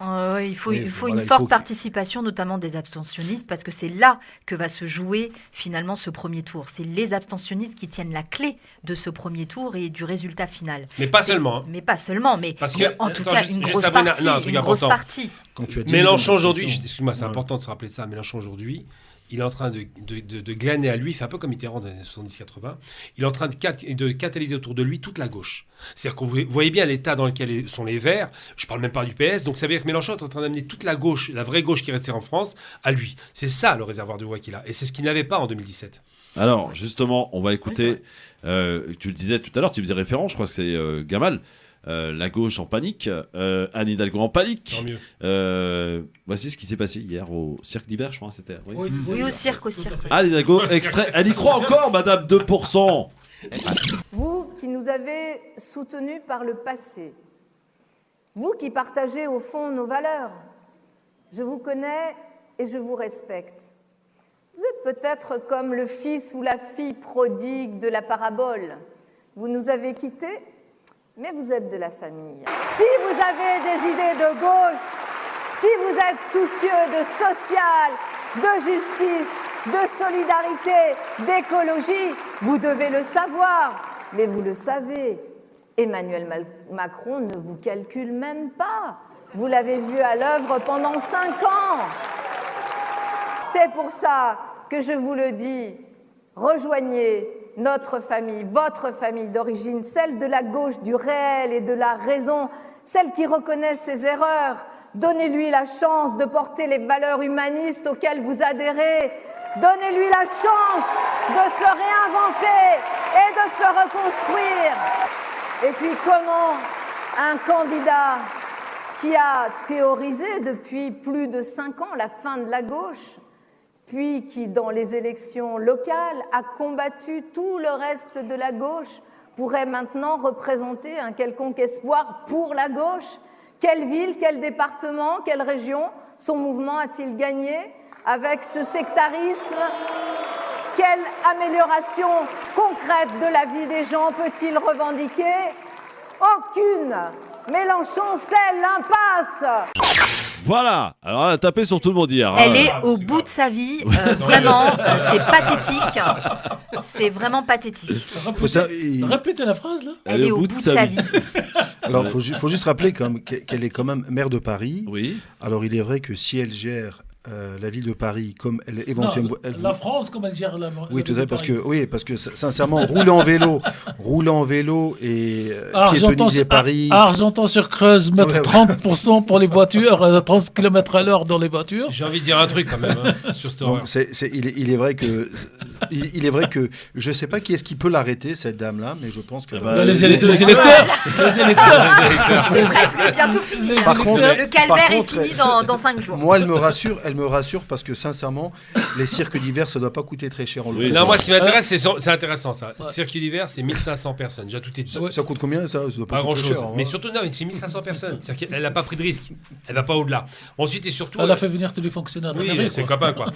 Il faut une forte participation, notamment des abstentionnistes, parce que c'est là que va se jouer finalement ce premier tour. C'est les abstentionnistes qui tiennent la clé de ce premier tour et du résultat final. Mais pas seulement. Mais pas seulement, mais en tout cas une grosse partie. Mélenchon aujourd'hui, excuse-moi, c'est important de se rappeler de ça, Mélenchon aujourd'hui, il est en train de glaner à lui, il fait un peu comme Mitterrand dans les années 70-80, il est en train de catalyser autour de lui toute la gauche. C'est-à-dire que vous voyez bien l'état dans lequel sont les Verts, je ne parle même pas du PS, donc ça veut dire que Mélenchon est en train d'amener toute la gauche, la vraie gauche qui restait en France, à lui. C'est ça le réservoir de voix qu'il a, et c'est ce qu'il n'avait pas en 2017. Alors, justement, on va écouter, tu le disais tout à l'heure, tu faisais référence, je crois que c'est Gamal, la gauche en panique, Anne Hidalgo en panique. Voici ce qui s'est passé hier au cirque d'hiver, je crois. C'était. Oui, au cirque. Anne Hidalgo, extrait. Elle y croit encore, Madame 2%. Vous qui nous avez soutenus par le passé, vous qui partagez au fond nos valeurs, je vous connais et je vous respecte. Vous êtes peut-être comme le fils ou la fille prodigue de la parabole. Vous nous avez quittés, mais vous êtes de la famille. Si vous avez des idées de gauche, si vous êtes soucieux de social, de justice, de solidarité, d'écologie, vous devez le savoir. Mais vous le savez, Emmanuel Macron ne vous calcule même pas. Vous l'avez vu à l'œuvre pendant 5 ans. C'est pour ça que je vous le dis, rejoignez notre famille, votre famille d'origine, celle de la gauche, du réel et de la raison, celle qui reconnaît ses erreurs. Donnez-lui la chance de porter les valeurs humanistes auxquelles vous adhérez. Donnez-lui la chance de se réinventer et de se reconstruire. Et puis comment un candidat qui a théorisé depuis plus de 5 ans la fin de la gauche, puis qui, dans les élections locales, a combattu tout le reste de la gauche, pourrait maintenant représenter un quelconque espoir pour la gauche. Quelle ville, quel département, quelle région son mouvement a-t-il gagné avec ce sectarisme? Quelle amélioration concrète de la vie des gens peut-il revendiquer? Aucune. Mélenchon, c'est l'impasse. Voilà, alors elle a tapé sur tout le monde hier. Elle est au bout de sa vie, vraiment, c'est pathétique. C'est vraiment pathétique. Répétez la phrase là. Elle est au bout de sa vie. Alors, il faut juste rappeler qu'elle est quand même maire de Paris. Oui. Alors, il est vrai que si elle gère la ville de Paris comme elle éventuellement... la France comme elle gère la oui, tout à fait, parce que sincèrement, rouler en vélo et piétoniser Paris... Argenton-sur-Creuse, mettre 30% pour les voitures, 30 km/h dans les voitures. J'ai envie de dire un truc quand même sur cette horreur. Il est vrai que je ne sais pas qui est-ce qui peut l'arrêter, cette dame-là, mais je pense que... les électeurs. C'est presque bientôt fini. Le calvaire est fini dans 5 jours. Moi, elle me rassure, elle me rassure parce que sincèrement, les cirques d'hiver, ça ne doit pas coûter très cher. Non, moi, ce qui m'intéresse, c'est intéressant ça. Le cirque d'hiver, c'est 1500 personnes. Déjà, tout est dit. Ça coûte combien ça doit pas grand chose. Cher, mais surtout, non, c'est 1500 personnes. C'est-à-dire qu'elle n'a pas pris de risque. Elle va pas au-delà. Ensuite et surtout. Elle a fait venir tous les fonctionnaires. Oui, c'est copain quoi.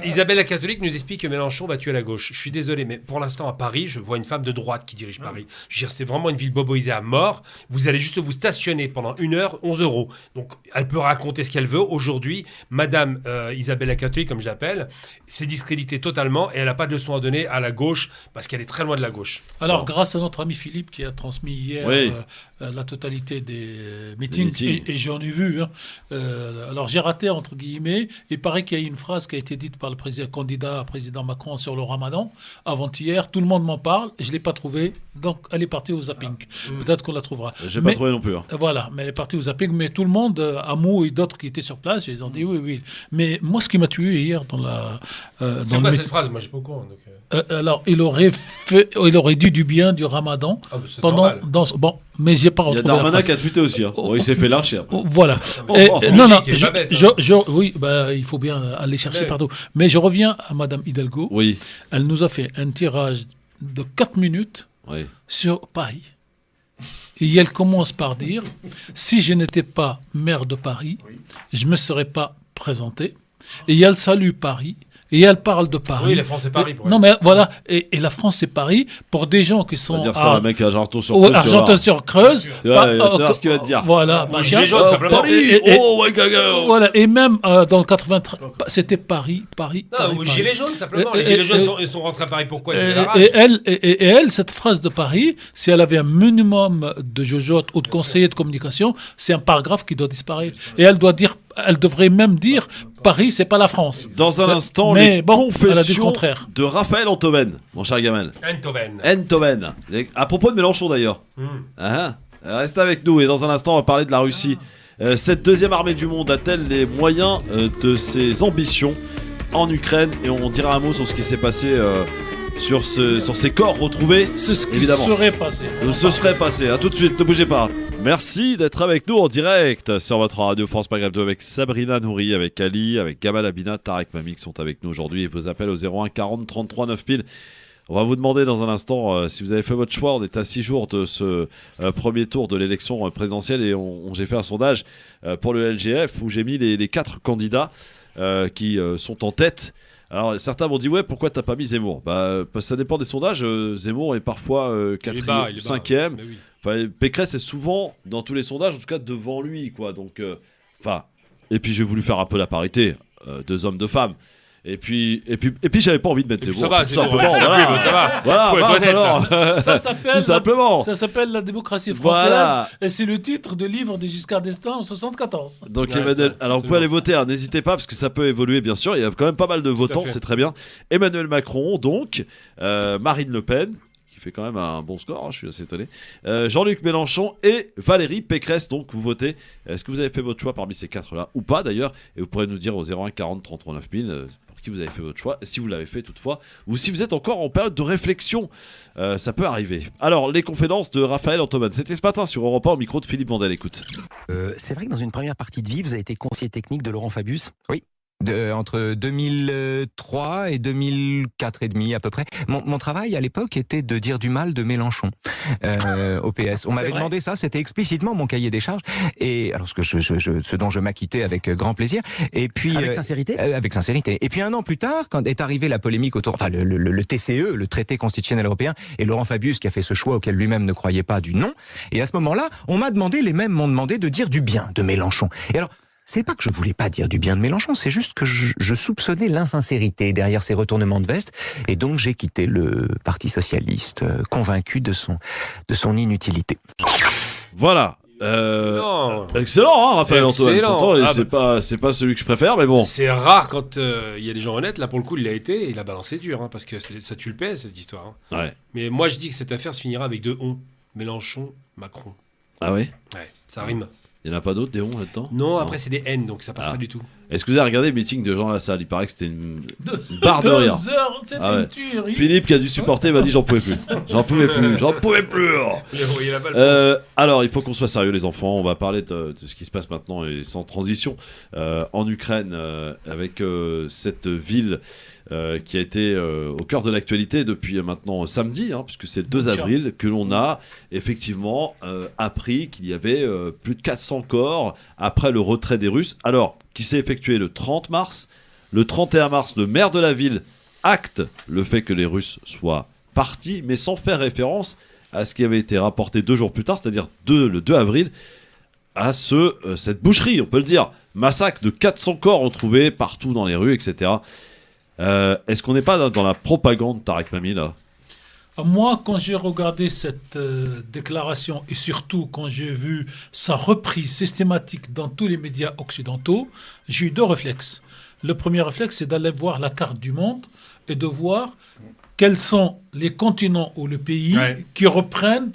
Isabelle la catholique nous explique que Mélenchon va tuer la gauche. Je suis désolé, mais pour l'instant à Paris, je vois une femme de droite qui dirige Paris. Je veux dire, c'est vraiment une ville boboisée à mort. Vous allez juste vous stationner pendant 1 heure, 11 €. Donc, elle peut raconter ce qu'elle veut. Aujourd'hui, Madame Isabelle la catholique, comme je l'appelle, s'est discréditée totalement et elle n'a pas de leçon à donner à la gauche parce qu'elle est très loin de la gauche. Alors, grâce à notre ami Philippe qui a transmis hier la totalité des meetings, et j'en ai vu. Alors, j'ai raté, entre guillemets. Il paraît qu'il y a une phrase qui a été dite par le candidat président Macron sur le Ramadan avant-hier. Tout le monde m'en parle. Je ne l'ai pas trouvée. Donc, elle est partie au zapping. Peut-être qu'on la trouvera. Je n'ai pas trouvé non plus. Voilà, mais elle est partie au zapping. Mais tout le monde, Amou et d'autres qui étaient sur place, ils ont dit oui. Mais moi, ce qui m'a tué hier dans la... c'est quoi cette phrase? Moi, je ne suis pas au courant. Alors, il aurait dit du bien du Ramadan pendant... mais j'ai pas retrouvé. Il y a Darmanin qui a tweeté aussi. Il s'est fait lâcher. Voilà. Oui, il faut bien aller chercher partout. Mais je reviens à Madame Hidalgo. Oui. Elle nous a fait un tirage de 4 minutes sur Paris. Et elle commence par dire, si je n'étais pas maire de Paris, je ne me serais pas présenté. Et elle salue Paris. Et elle parle de Paris. Oui, la France c'est Paris. Non, mais voilà. Et la France c'est Paris pour des gens qui sont. On va dire ça, un mec à Argenton-sur-Creuse. Argenton-sur-Creuse. Tu vois ce qu'il va te dire. Voilà. Gilets jaunes, simplement. Voilà. Et même dans le 93, c'était Paris. Non, Gilets jaunes, simplement. Les Gilets jaunes sont rentrés à Paris. Pourquoi? Et elle, cette phrase de Paris, si elle avait un minimum de jojote ou de conseiller de communication, c'est un paragraphe qui doit disparaître. Et elle devrait même dire Paris, c'est pas la France. Dans un instant, les confessions de Raphaël Enthoven, mon cher Gamal. Enthoven. À propos de Mélenchon d'ailleurs. Reste avec nous et dans un instant, on va parler de la Russie. Cette deuxième armée du monde a-t-elle les moyens de ses ambitions en Ukraine? Et on dira un mot sur ce qui s'est passé sur ces corps retrouvés. C'est ce qui serait passé. Ce serait passé. À tout de suite, ne bougez pas. Merci d'être avec nous en direct sur votre radio France Maghreb 2 avec Sabrina Nouri, avec Ali, avec Gamal Abina, Tarek Mami qui sont avec nous aujourd'hui et vos appels au 01 40 33 9000. On va vous demander dans un instant si vous avez fait votre choix. On est à 6 jours de ce premier tour de l'élection présidentielle et j'ai fait un sondage pour le LGF où j'ai mis les 4 candidats qui sont en tête. Alors certains m'ont dit pourquoi t'as pas mis Zemmour? Parce que ça dépend des sondages. Zemmour est parfois 4e, 5e. Pécresse est souvent dans tous les sondages, en tout cas devant lui, quoi. Donc, et puis j'ai voulu faire un peu la parité, 2 hommes, 2 femmes. Et puis j'avais pas envie de mettre Zemmour. Ça va, c'est simplement. Ça va. Voilà, tout simplement. Ça s'appelle la démocratie française et c'est le titre de livre de Giscard d'Estaing en 74. Donc Emmanuel, alors vous pouvez aller voter, n'hésitez pas parce que ça peut évoluer bien sûr. Il y a quand même pas mal de votants, c'est très bien. Emmanuel Macron, donc Marine Le Pen. Fait quand même un bon score, je suis assez étonné. Jean-Luc Mélenchon et Valérie Pécresse, donc vous votez. Est-ce que vous avez fait votre choix parmi ces 4-là ou pas d'ailleurs? Et vous pourrez nous dire au 01 40 33 9000 pour qui vous avez fait votre choix, si vous l'avez fait toutefois, ou si vous êtes encore en période de réflexion. Ça peut arriver. Alors, les confidences de Raphaël Enthoven. C'était ce matin sur Europe 1 au micro de Philippe Vandel. Écoute. C'est vrai que dans une première partie de vie, vous avez été conseiller technique de Laurent Fabius. Oui. Entre 2003 et 2004 et demi à peu près. Mon travail à l'époque était de dire du mal de Mélenchon au PS. On m'avait demandé ça, c'était explicitement mon cahier des charges. Et alors ce dont je m'acquittais avec grand plaisir. Et puis avec sincérité. Avec sincérité. Et puis 1 an plus tard, quand est arrivée la polémique autour, le TCE, le traité constitutionnel européen, et Laurent Fabius qui a fait ce choix auquel lui-même ne croyait pas du non. Et à ce moment-là, les mêmes m'ont demandé de dire du bien de Mélenchon. Et alors. C'est pas que je voulais pas dire du bien de Mélenchon, c'est juste que je soupçonnais l'insincérité derrière ces retournements de veste, et donc j'ai quitté le Parti socialiste, convaincu de son inutilité. Voilà. Excellent, Raphaël Enthoven. Pourtant, c'est pas celui que je préfère, mais bon. C'est rare quand il y a des gens honnêtes. Là, pour le coup, il l'a été et il a balancé dur, parce que ça tue le PS, cette histoire. Ouais. Mais moi, je dis que cette affaire se finira avec 2 on. Mélenchon, Macron. Ah oui? Ouais, ça rime. Il n'y en a pas d'autres, Déon, là-dedans? Non, après c'est des haines, donc ça passe pas du tout. Est-ce que vous avez regardé le meeting de Jean Lassalle? Il paraît que c'était une barre de rire. 2 heures, c'était une tuerie. Philippe qui a dû supporter m'a dit j'en pouvais plus. J'en pouvais plus. Alors, il faut qu'on soit sérieux, les enfants. On va parler de ce qui se passe maintenant et sans transition en Ukraine avec cette ville qui a été au cœur de l'actualité depuis maintenant samedi, puisque c'est le 2 avril que l'on a effectivement appris qu'il y avait plus de 400 corps après le retrait des Russes. Alors, qui s'est effectué le 30 mars. Le 31 mars, le maire de la ville acte le fait que les Russes soient partis, mais sans faire référence à ce qui avait été rapporté 2 jours plus tard, c'est-à-dire le 2 avril, à cette boucherie, on peut le dire. Massacre de 400 corps retrouvés partout dans les rues, etc. Est-ce qu'on n'est pas dans la propagande, Tarek Mami, là? Moi, quand j'ai regardé cette déclaration et surtout quand j'ai vu sa reprise systématique dans tous les médias occidentaux, j'ai eu 2 réflexes. Le premier réflexe, c'est d'aller voir la carte du monde et de voir quels sont les continents ou les pays qui reprennent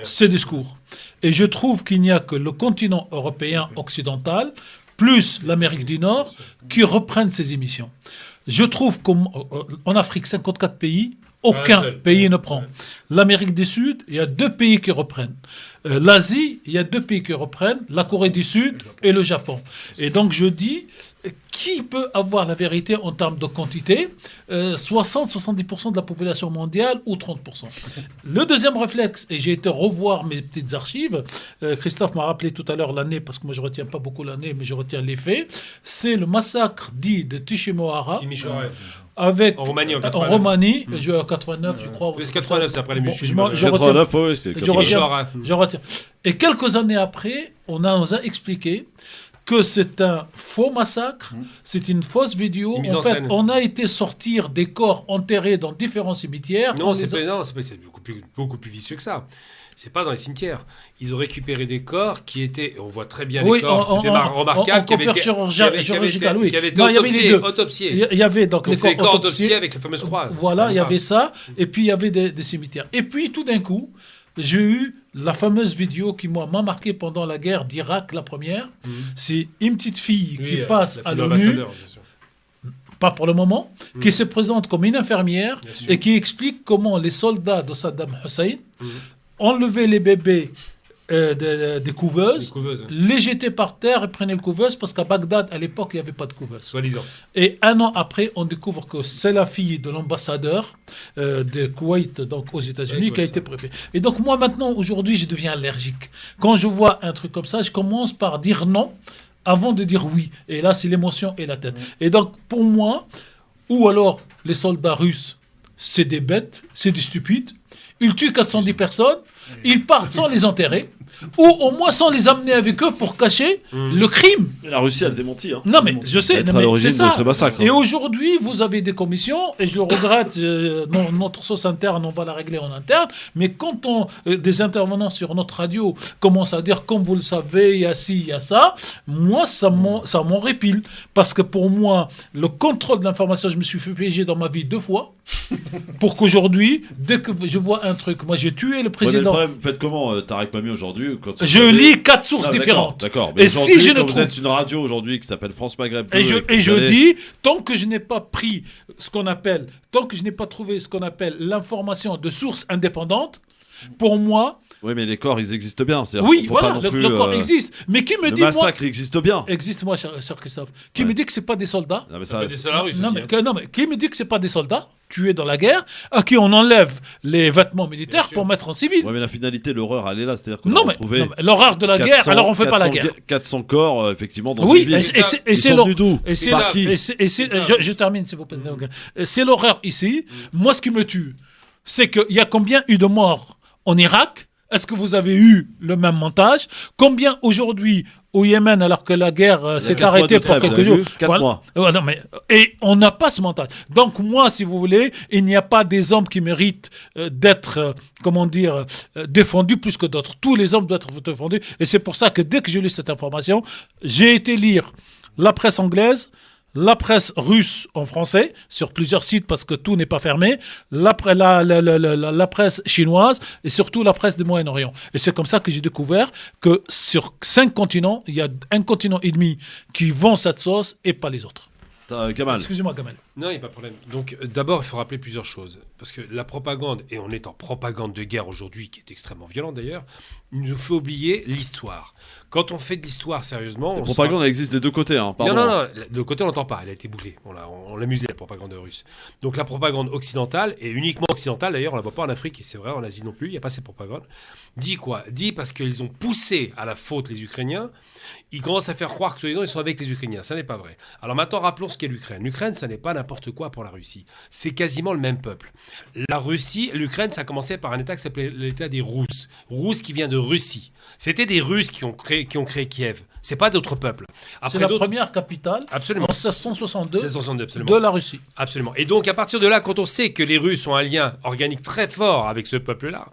ces discours. Et je trouve qu'il n'y a que le continent européen occidental plus l'Amérique du Nord qui reprennent ces émissions. Je trouve qu'en Afrique, 54 pays, aucun pays ne prend. L'Amérique du Sud, il y a 2 pays qui reprennent. L'Asie, il y a 2 pays qui reprennent, la Corée du Sud et le Japon. Et donc je dis, qui peut avoir la vérité en termes de quantité? 60-70% de la population mondiale ou 30%. Le deuxième réflexe, et j'ai été revoir mes petites archives, Christophe m'a rappelé tout à l'heure l'année, parce que moi je ne retiens pas beaucoup l'année, mais je retiens les faits, c'est le massacre dit de Timisoara. Avec, en Roumanie, en 89. En Roumanie, en 89, je crois. Oui, c'est 89, c'est après les musulmans. Je retiens. Et quelques années après, on nous a expliqué que c'est un faux massacre, c'est une fausse vidéo. En fait, on a été sortir des corps enterrés dans différents cimetières. Non, c'est beaucoup plus vicieux que ça. C'est pas dans les cimetières. Ils ont récupéré des corps qui étaient, on voit très bien les corps, c'était remarquable, qui avaient été autopsiés. Il y avait donc les corps autopsiés avec les fameuses croix. Voilà, il y avait ça, et puis il y avait des cimetières. Et puis tout d'un coup, j'ai eu la fameuse vidéo qui m'a marqué pendant la guerre d'Irak, la première. C'est une petite fille qui passe à l'ONU, pas pour le moment, qui se présente comme une infirmière et qui explique comment les soldats de Saddam Hussein enlevaient les bébés des couveuses, les jetaient par terre et prenaient le couveuse parce qu'à Bagdad, à l'époque, il n'y avait pas de couveuse. Soi-disant. Et 1 an après, on découvre que c'est la fille de l'ambassadeur de Koweït, donc aux États-Unis, qui a été préfet. Et donc moi, maintenant, aujourd'hui, je deviens allergique. Quand je vois un truc comme ça, je commence par dire non avant de dire oui. Et là, c'est l'émotion et la tête. Et donc, pour moi, ou alors les soldats russes, c'est des bêtes, c'est des stupides. Ils tuent 410 personnes, ils partent sans les enterrer, ou au moins sans les amener avec eux pour cacher le crime. Et la Russie a démenti. Non mais je sais, mais c'est ça. De ce massacre, Et aujourd'hui, vous avez des commissions, et je le regrette, notre sauce interne, on va la régler en interne, mais quand des intervenants sur notre radio commencent à dire, comme vous le savez, il y a ci, il y a ça, moi, ça m'horripile. Parce que pour moi, le contrôle de l'information, je me suis fait piéger dans ma vie 2 fois, pour qu'aujourd'hui, dès que je vois un truc, moi j'ai tué le président. Le problème, faites comment, Tarek Mami, aujourd'hui je lis 4 sources différentes. D'accord. Mais si je ne trouve... Vous êtes une radio aujourd'hui qui s'appelle France Maghreb 2. Et je dis, tant que je n'ai pas pris tant que je n'ai pas trouvé ce qu'on appelle l'information de source indépendante, pour moi... Oui, mais les corps, ils existent bien. Oui, voilà, le corps existe. Mais qui me dit, le massacre existe bien. Existe, moi, cher Christophe. Qui me dit que c'est pas des soldats? Non, mais ça, des soldats russes mais qui me dit que c'est pas des soldats tués dans la guerre, à qui on enlève les vêtements militaires pour mettre en civil? Oui, mais la finalité, l'horreur, elle est là. C'est-à-dire qu'on a retrouvé l'horreur de la guerre, alors on fait pas la guerre. 400 corps, effectivement, dans une ville. Et c'est l'horreur. Par qui? Je termine, s'il vous plaît. C'est l'horreur ici. Moi, ce qui me tue, c'est qu'il y a combien eu de morts en Irak? Est-ce que vous avez eu le même montage? Combien aujourd'hui au Yémen, alors que la guerre s'est arrêtée pour quelques jours? 4 mois. Et on n'a pas ce montage. Donc moi, si vous voulez, il n'y a pas des hommes qui méritent d'être, défendus plus que d'autres. Tous les hommes doivent être défendus. Et c'est pour ça que dès que j'ai lu cette information, j'ai été lire la presse anglaise, la presse russe en français, sur plusieurs sites parce que tout n'est pas fermé, la presse chinoise et surtout la presse du Moyen-Orient. Et c'est comme ça que j'ai découvert que sur 5 continents, il y a un continent et demi qui vend cette sauce et pas les autres. Gamal. Excusez-moi, Gamal. Non, il n'y a pas de problème. Donc, d'abord, il faut rappeler plusieurs choses. Parce que la propagande, et on est en propagande de guerre aujourd'hui, qui est extrêmement violente d'ailleurs, il nous faut oublier l'histoire. Quand on fait de l'histoire sérieusement... La propagande, elle existe des deux côtés. Hein, non, de l'autre côté, on l'entend pas. Elle a été bouclée. On l'a muselée, la propagande russe. Donc, la propagande occidentale, et uniquement occidentale, d'ailleurs, on ne la voit pas en Afrique, et c'est vrai, en Asie non plus, il n'y a pas cette propagande. Dit quoi ? Dit parce qu'ils ont poussé à la faute les Ukrainiens. Ils commencent à faire croire que soi-disant ils sont avec les Ukrainiens. Ça n'est pas vrai. Alors maintenant, rappelons ce qu'est l'Ukraine. L'Ukraine, ça n'est pas n'importe quoi pour la Russie. C'est quasiment le même peuple. La Russie, l'Ukraine, ça a commencé par un État qui s'appelait l'État des Rousses. Rousses qui vient de Russie. C'était des Russes qui ont créé Kiev. C'est pas d'autres peuples. C'est la première capitale absolument. En 1662 absolument. De la Russie. Absolument. Et donc, à partir de là, quand on sait que les Russes ont un lien organique très fort avec ce peuple-là,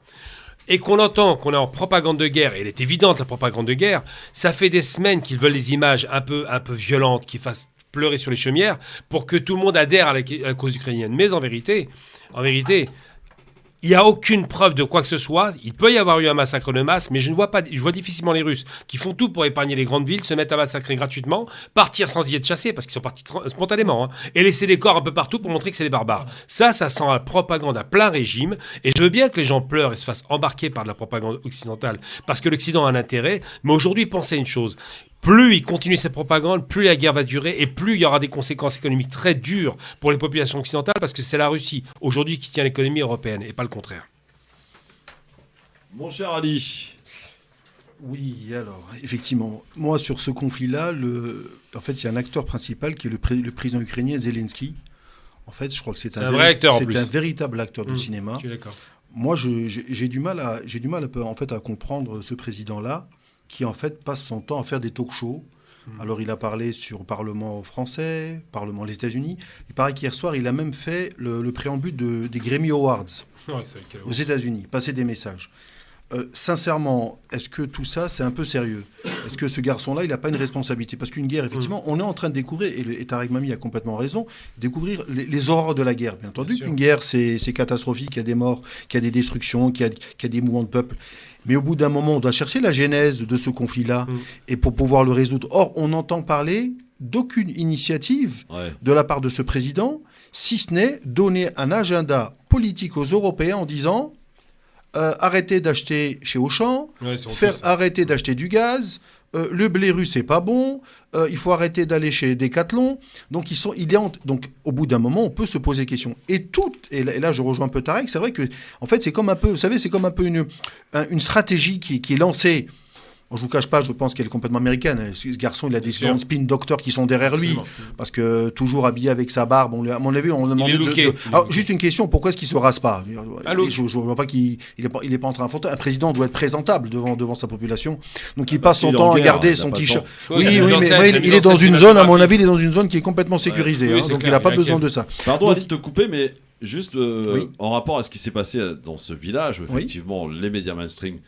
et qu'on entend qu'on est en propagande de guerre, et elle est évidente la propagande de guerre, ça fait des semaines qu'ils veulent des images un peu violentes, qui fassent pleurer sur les chaumières, pour que tout le monde adhère à la cause ukrainienne. Mais en vérité, il n'y a aucune preuve de quoi que ce soit. Il peut y avoir eu un massacre de masse, mais je vois difficilement les Russes qui font tout pour épargner les grandes villes, se mettre à massacrer gratuitement, partir sans y être chassés, parce qu'ils sont partis spontanément, et laisser des corps un peu partout pour montrer que c'est des barbares. Ça sent la propagande à plein régime, et je veux bien que les gens pleurent et se fassent embarquer par de la propagande occidentale, parce que l'Occident a un intérêt, mais aujourd'hui, pensez à une chose. Plus il continue cette propagande, plus la guerre va durer et plus il y aura des conséquences économiques très dures pour les populations occidentales parce que c'est la Russie aujourd'hui qui tient l'économie européenne et pas le contraire. Mon cher Ali. Oui, alors, effectivement, moi sur ce conflit-là, en fait, il y a un acteur principal qui est le président ukrainien Zelensky. En fait, je crois que c'est un véritable acteur du cinéma. Je suis d'accord. Moi, j'ai du mal à comprendre ce président-là, qui en fait passe son temps à faire des talk-shows. Alors il a parlé sur Parlement français, Parlement des États-Unis. Il paraît qu'hier soir, il a même fait le préambule des Grammy Awards aux États-Unis, passer des messages. Sincèrement, est-ce que tout ça, c'est un peu sérieux ? Est-ce que ce garçon-là, il n'a pas une responsabilité ? Parce qu'une guerre, effectivement, on est en train de découvrir, et Tariq Mami a complètement raison, découvrir les horreurs de la guerre. Bien entendu qu'une guerre, c'est catastrophique, il y a des morts, qu'il y a des destructions, qu'il y a des mouvements de peuple. Mais au bout d'un moment, on doit chercher la genèse de ce conflit-là et pour pouvoir le résoudre. Or, on n'entend parler d'aucune initiative de la part de ce président, si ce n'est donner un agenda politique aux Européens en disant arrêtez d'acheter chez Auchan, arrêter d'acheter du gaz, le blé russe c'est pas bon, il faut arrêter d'aller chez Decathlon. Donc donc au bout d'un moment on peut se poser des questions. Et là je rejoins un peu Tarek, c'est vrai que en fait c'est comme un peu, vous savez, c'est comme un peu une stratégie qui est lancée. Je ne vous cache pas, je pense qu'elle est complètement américaine. Ce garçon, il a des spin doctors qui sont derrière lui. Parce que toujours habillé avec sa barbe, à mon avis, on a demandé Alors, juste une question, pourquoi est-ce qu'il ne se rase pas ? Je ne vois pas qu'il n'est pas en train de... Un président doit être présentable devant sa population. Donc il passe son temps à garder son t-shirt. Oui, mais il est dans une zone, à mon avis, il est dans une zone qui est complètement sécurisée. Donc il n'a pas besoin de ça. Pardon de te couper, mais juste en rapport à ce qui s'est passé dans ce village, où effectivement les médias mainstream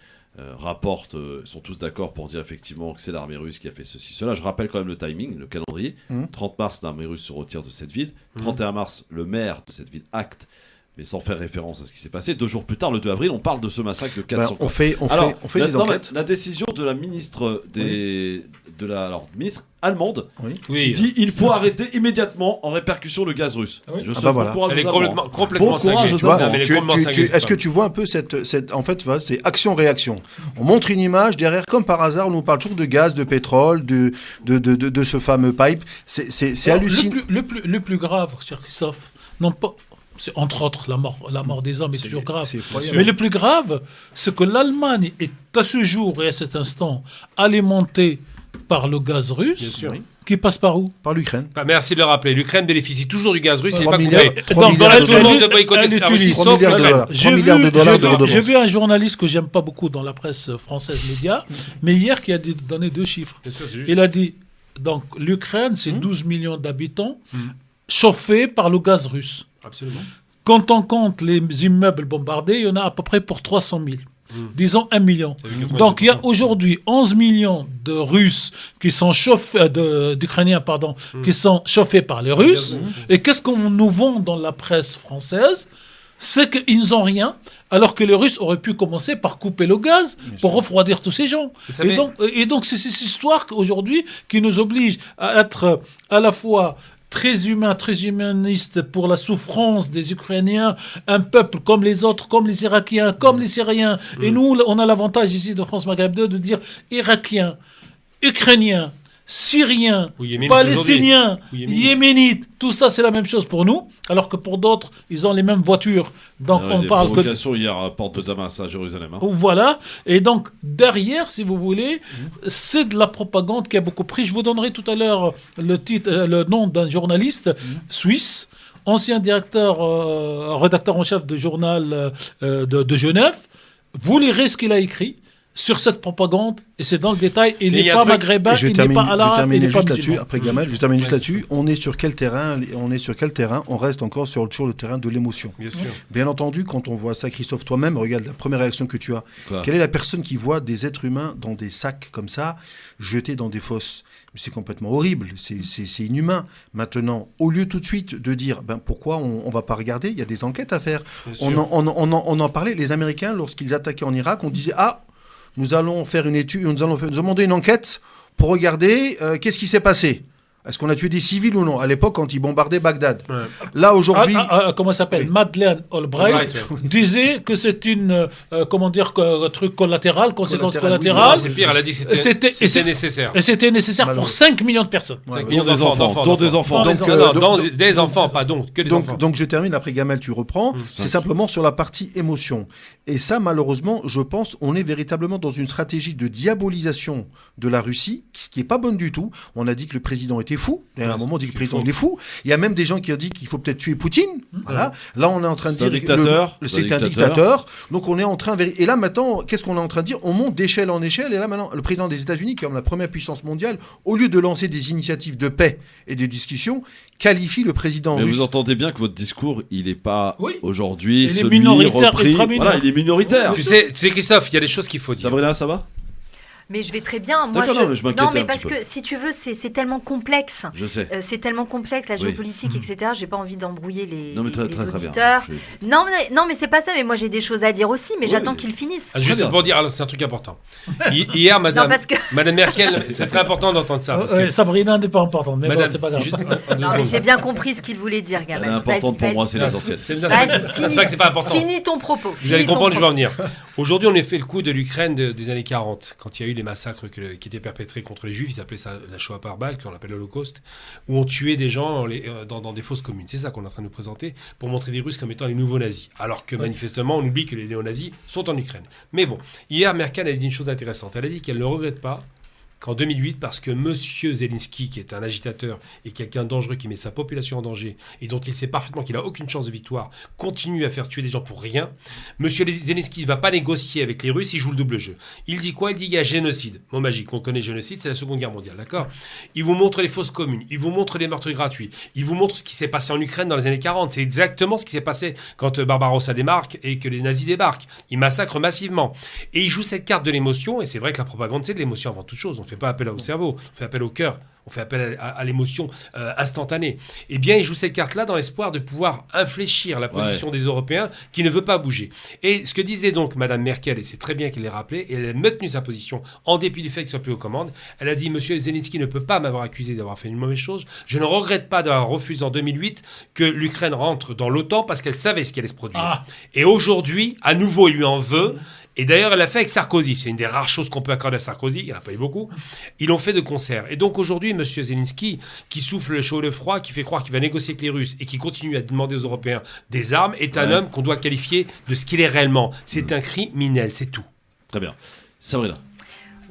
rapportent, sont tous d'accord pour dire effectivement que c'est l'armée russe qui a fait ceci, cela. Je rappelle quand même le timing, le calendrier. 30 mars, l'armée russe se retire de cette ville. 31 mars, le maire de cette ville acte, mais sans faire référence à ce qui s'est passé. 2 jours plus tard, le 2 avril, on parle de ce massacre de 400 on fait des enquêtes. La décision de la ministre ministre allemande qui dit il faut arrêter immédiatement en répercussion le gaz russe. Elle est complètement cinglée. Est-ce que tu vois un peu cette en fait, c'est action-réaction. On montre une image, derrière, comme par hasard, on nous parle toujours de gaz, de pétrole, de ce fameux pipe. C'est hallucinant. Le plus grave, cher Christophe, non pas... C'est entre autres la mort des hommes est toujours grave. Mais le plus grave, c'est que l'Allemagne est à ce jour et à cet instant alimentée par le gaz russe. Qui passe par où ? Par l'Ukraine. Merci de le rappeler. L'Ukraine bénéficie toujours du gaz russe. 3 milliards de boycotter la Russie, sauf l'Ukraine. J'ai vu un journaliste que j'aime pas beaucoup dans la presse française média, mais hier qui a donné 2 chiffres. Il a dit donc l'Ukraine, c'est 12 millions d'habitants chauffés par le gaz russe. Absolument. Quand on compte les immeubles bombardés, il y en a à peu près pour 300 000. disons 1 million. Donc il y a aujourd'hui 11 millions de Russes qui sont d'Ukrainiens qui sont chauffés par les Russes. Et qu'est-ce qu'on nous vend dans la presse française? C'est qu'ils n'ont rien, alors que les Russes auraient pu commencer par couper le gaz pour refroidir tous ces gens. Et donc c'est cette histoire aujourd'hui qui nous oblige à être à la fois très humain, très humaniste pour la souffrance des Ukrainiens, un peuple comme les autres, comme les Irakiens, comme les Syriens. Et nous, on a l'avantage ici de France Maghreb 2 de dire Irakiens, Ukrainiens, Syriens, Palestiniens, Yéménites, tout ça c'est la même chose pour nous, alors que pour d'autres, ils ont les mêmes voitures. Donc on parle que... provocation hier à Porte de Damas à Jérusalem. Voilà, et donc derrière, si vous voulez, c'est de la propagande qui a beaucoup pris. Je vous donnerai tout à l'heure le nom d'un journaliste suisse, ancien rédacteur en chef du journal de Genève. Vous lirez ce qu'il a écrit sur cette propagande, et c'est dans le détail. Il n'est pas maghrébin, il n'est pas arabe, il n'est pas musulman. Après Gamal, je termine juste là-dessus. On est sur quel terrain? On reste encore sur le terrain de l'émotion. Bien entendu, quand on voit ça, Christophe, toi-même, regarde la première réaction que tu as. Quelle est la personne qui voit des êtres humains dans des sacs comme ça, jetés dans des fosses? Mais c'est complètement horrible, c'est inhumain. Maintenant, au lieu tout de suite de dire pourquoi on ne va pas regarder, il y a des enquêtes à faire. On en parlait, les Américains, lorsqu'ils attaquaient en Irak, on disait nous allons faire une étude, nous allons demander une enquête pour regarder qu'est-ce qui s'est passé. Est-ce qu'on a tué des civils ou non? À l'époque, quand ils bombardaient Bagdad. Là, aujourd'hui... comment ça s'appelle? Madeleine Albright disait que c'est une... truc collatéral, conséquence collatérale. C'est pire, elle a dit que c'était nécessaire. Et c'était nécessaire pour 5 millions de personnes. 5 millions d'enfants. Dont des enfants. Des enfants, pas donc, que des enfants. Donc je termine, après Gamal, tu reprends. C'est simplement sur la partie émotion. Et ça, malheureusement, je pense, on est véritablement dans une stratégie de diabolisation de la Russie, ce qui n'est pas bonne du tout. On a dit que le président était fou. À un moment, on dit que le président il est fou. Il y a même des gens qui ont dit qu'il faut peut-être tuer Poutine. Voilà. Là, on est en train de dire c'est un dictateur. Donc on est en train et là maintenant, qu'est-ce qu'on est en train de dire? On monte d'échelle en échelle. Et là maintenant, le président des États-Unis, qui est la première puissance mondiale, au lieu de lancer des initiatives de paix et de discussion, qualifie le président russe. Vous entendez bien que votre discours, il n'est pas aujourd'hui il est minoritaire, repris. Voilà, il est minoritaire. Tu sais, Christophe, il y a des choses qu'il faut dire. Sabrina, ça va? Mais je vais très bien. Moi, mais parce que si tu veux, c'est tellement complexe. Je sais. C'est tellement complexe, la géopolitique, etc. J'ai pas envie d'embrouiller les Très auditeurs. Non, mais c'est pas ça. Mais moi, j'ai des choses à dire aussi, mais j'attends qu'ils finissent. Juste pour dire, c'est un truc important. Hier, Madame Merkel, c'est très important d'entendre ça. Sabrina n'est pas importante, mais bon, c'est pas grave. Mais j'ai bien compris ce qu'il voulait dire, Gamal. L'important pour moi, c'est l'essentiel. C'est pas que c'est pas important. Finis ton propos. Vous allez comprendre, je vais en venir. Aujourd'hui, on a fait le coup de l'Ukraine des années 40, quand il y a eu les massacres qui étaient perpétrés contre les Juifs. Ils appelaient ça la Shoah par balle, qu'on appelle l'Holocauste, où on tuait des gens dans des fosses communes. C'est ça qu'on est en train de nous présenter pour montrer les Russes comme étant les nouveaux nazis. Alors que manifestement, on oublie que les néo-nazis sont en Ukraine. Mais bon, hier, Merkel a dit une chose intéressante. Elle a dit qu'elle ne regrette pas qu'en 2008, parce que M. Zelensky, qui est un agitateur et quelqu'un dangereux qui met sa population en danger et dont il sait parfaitement qu'il n'a aucune chance de victoire, continue à faire tuer des gens pour rien, M. Zelensky ne va pas négocier avec les Russes, il joue le double jeu. Il dit quoi? Il dit qu'il y a génocide. Mot magique, on connaît génocide, c'est la Seconde Guerre mondiale, d'accord? Il vous montre les fosses communes, il vous montre les meurtres gratuits, il vous montre ce qui s'est passé en Ukraine dans les années 40. C'est exactement ce qui s'est passé quand Barbarossa démarque et que les nazis débarquent. Ils massacrent massivement. Et il joue cette carte de l'émotion, et c'est vrai que la propagande, c'est de l'émotion avant toute chose. On ne fait pas appel au cerveau, on fait appel au cœur, on fait appel à l'émotion instantanée. Eh bien, il joue cette carte-là dans l'espoir de pouvoir infléchir la position des Européens qui ne veut pas bouger. Et ce que disait donc Mme Merkel, et c'est très bien qu'elle l'ait rappelé, et elle a maintenu sa position en dépit du fait qu'elle soit plus aux commandes, elle a dit « Monsieur Zelensky ne peut pas m'avoir accusé d'avoir fait une mauvaise chose. Je ne regrette pas d'avoir refusé en 2008 que l'Ukraine rentre dans l'OTAN parce qu'elle savait ce qui allait se produire. Et aujourd'hui, à nouveau, il lui en veut. Et d'ailleurs, elle l'a fait avec Sarkozy. C'est une des rares choses qu'on peut accorder à Sarkozy. Il n'y en a pas eu beaucoup. Ils l'ont fait de concert. Et donc aujourd'hui, M. Zelensky, qui souffle le chaud et le froid, qui fait croire qu'il va négocier avec les Russes et qui continue à demander aux Européens des armes, est un homme qu'on doit qualifier de ce qu'il est réellement. C'est un criminel, c'est tout. Très bien. Sabrina.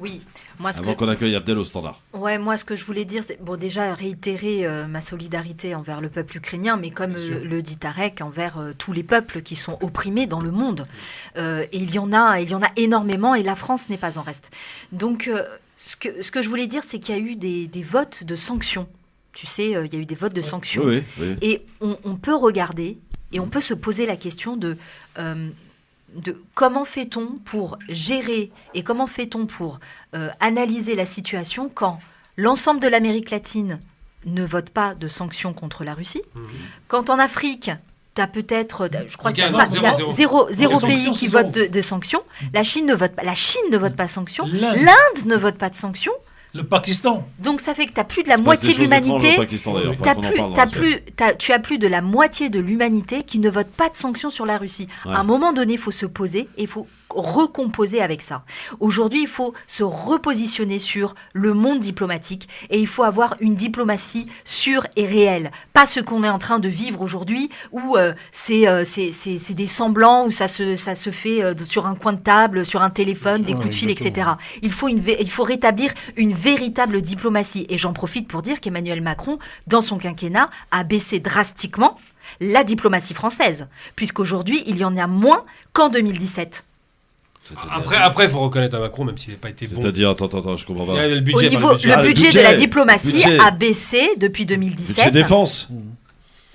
Oui. Avant qu'on accueille Abdel au standard. Ouais, moi, ce que je voulais dire, c'est déjà réitérer ma solidarité envers le peuple ukrainien, mais comme le dit Tarek, envers tous les peuples qui sont opprimés dans le monde. Et il y en a énormément, et la France n'est pas en reste. Donc, ce que je voulais dire, c'est qu'il y a eu des votes de sanctions. Tu sais, il y a eu des votes de sanctions. Oui. Et on peut regarder, et on peut se poser la question de... comment fait-on pour gérer et comment fait-on pour analyser la situation quand l'ensemble de l'Amérique latine ne vote pas de sanctions contre la Russie, quand en Afrique, tu as peut-être, je crois qu'il y a zéro pays qui vote de sanctions, la Chine ne vote pas de sanctions, l'Inde ne vote pas de sanctions, le Pakistan. Donc ça fait que tu as plus de la moitié de l'humanité. Tu as plus de la moitié de l'humanité qui ne vote pas de sanctions sur la Russie. Ouais. À un moment donné, il faut se poser et il faut recomposer avec ça. Aujourd'hui, il faut se repositionner sur le monde diplomatique et il faut avoir une diplomatie sûre et réelle. Pas ce qu'on est en train de vivre aujourd'hui où c'est des semblants, où ça se fait sur un coin de table, sur un téléphone, des coups de fil, etc. Il faut rétablir une véritable diplomatie. Et j'en profite pour dire qu'Emmanuel Macron, dans son quinquennat, a baissé drastiquement la diplomatie française, puisqu'aujourd'hui, il y en a moins qu'en 2017. Après, il faut reconnaître à Macron, même s'il n'a pas été bon. C'est-à-dire, attends, je comprends pas. Le budget de la diplomatie a baissé depuis 2017. Budget défense.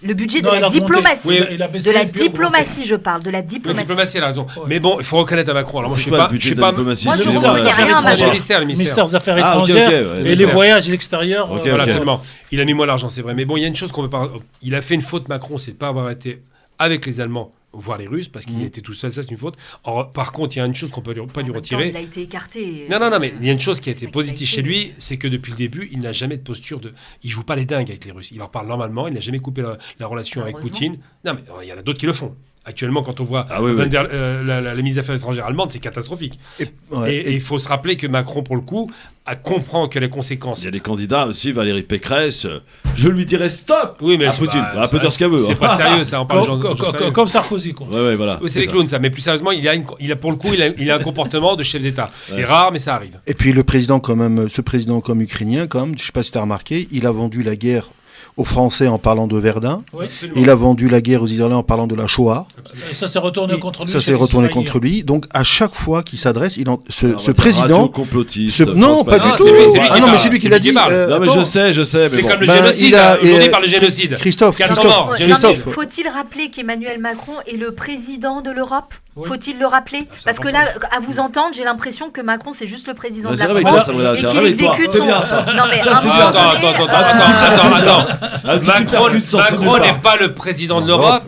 Le budget de la diplomatie, de la diplomatie, je parle, de la diplomatie. La diplomatie, elle a raison. Mais bon, il faut reconnaître à Macron. Alors moi, je sais pas. Moi, je ne sais rien. Le ministère des Affaires étrangères et les voyages à l'extérieur. Voilà, absolument. Il a mis moins d'argent, c'est vrai. Mais bon, il y a une chose qu'on peut pas. Il a fait une faute, Macron, c'est de pas avoir été avec les Allemands, voire les Russes, parce qu'il était tout seul, ça c'est une faute. Or, par contre, il y a une chose qu'on peut pas lui retirer. Il a été écarté. Non, mais il y a une chose qui a été positive chez lui, c'est que depuis le début, il n'a jamais de posture de. Il joue pas les dingues avec les Russes. Il leur parle normalement, il n'a jamais coupé la relation avec Poutine. Non, mais il y en a d'autres qui le font. Actuellement, quand on voit la ministre des Affaires étrangères allemande, c'est catastrophique. Et il faut se rappeler que Macron, pour le coup, comprend que les conséquences. Il y a des candidats aussi, Valérie Pécresse. Je lui dirais stop à Poutine. Elle peut dire ce qu'elle veut. C'est pas sérieux, ça. On parle comme Sarkozy, quoi. Voilà. C'est des clowns, ça. Mais plus sérieusement, il a pour le coup, il a un comportement de chef d'État. C'est rare, mais ça arrive. Et puis le président, quand même, ce président comme ukrainien, quand même, je sais pas si tu as remarqué, il a vendu la guerre aux Français en parlant de Verdun. Oui, il a vendu la guerre aux Israéliens en parlant de la Shoah. Et ça s'est retourné contre lui. Ça s'est retourné contre lui. Donc à chaque fois qu'il s'adresse, ce président. Complotiste. Non, pas du tout. Non, mais c'est lui qui l'a dit. Non, mais je sais. C'est comme le génocide. Aujourd'hui, par le génocide. Christophe. Faut-il rappeler qu'Emmanuel Macron est le président de l'Europe ? Faut-il le rappeler ? Parce que là, à vous entendre, j'ai l'impression que Macron, c'est juste le président de la France et qu'il exécute son. Non, mais attends. Macron n'est pas le président de l'Europe.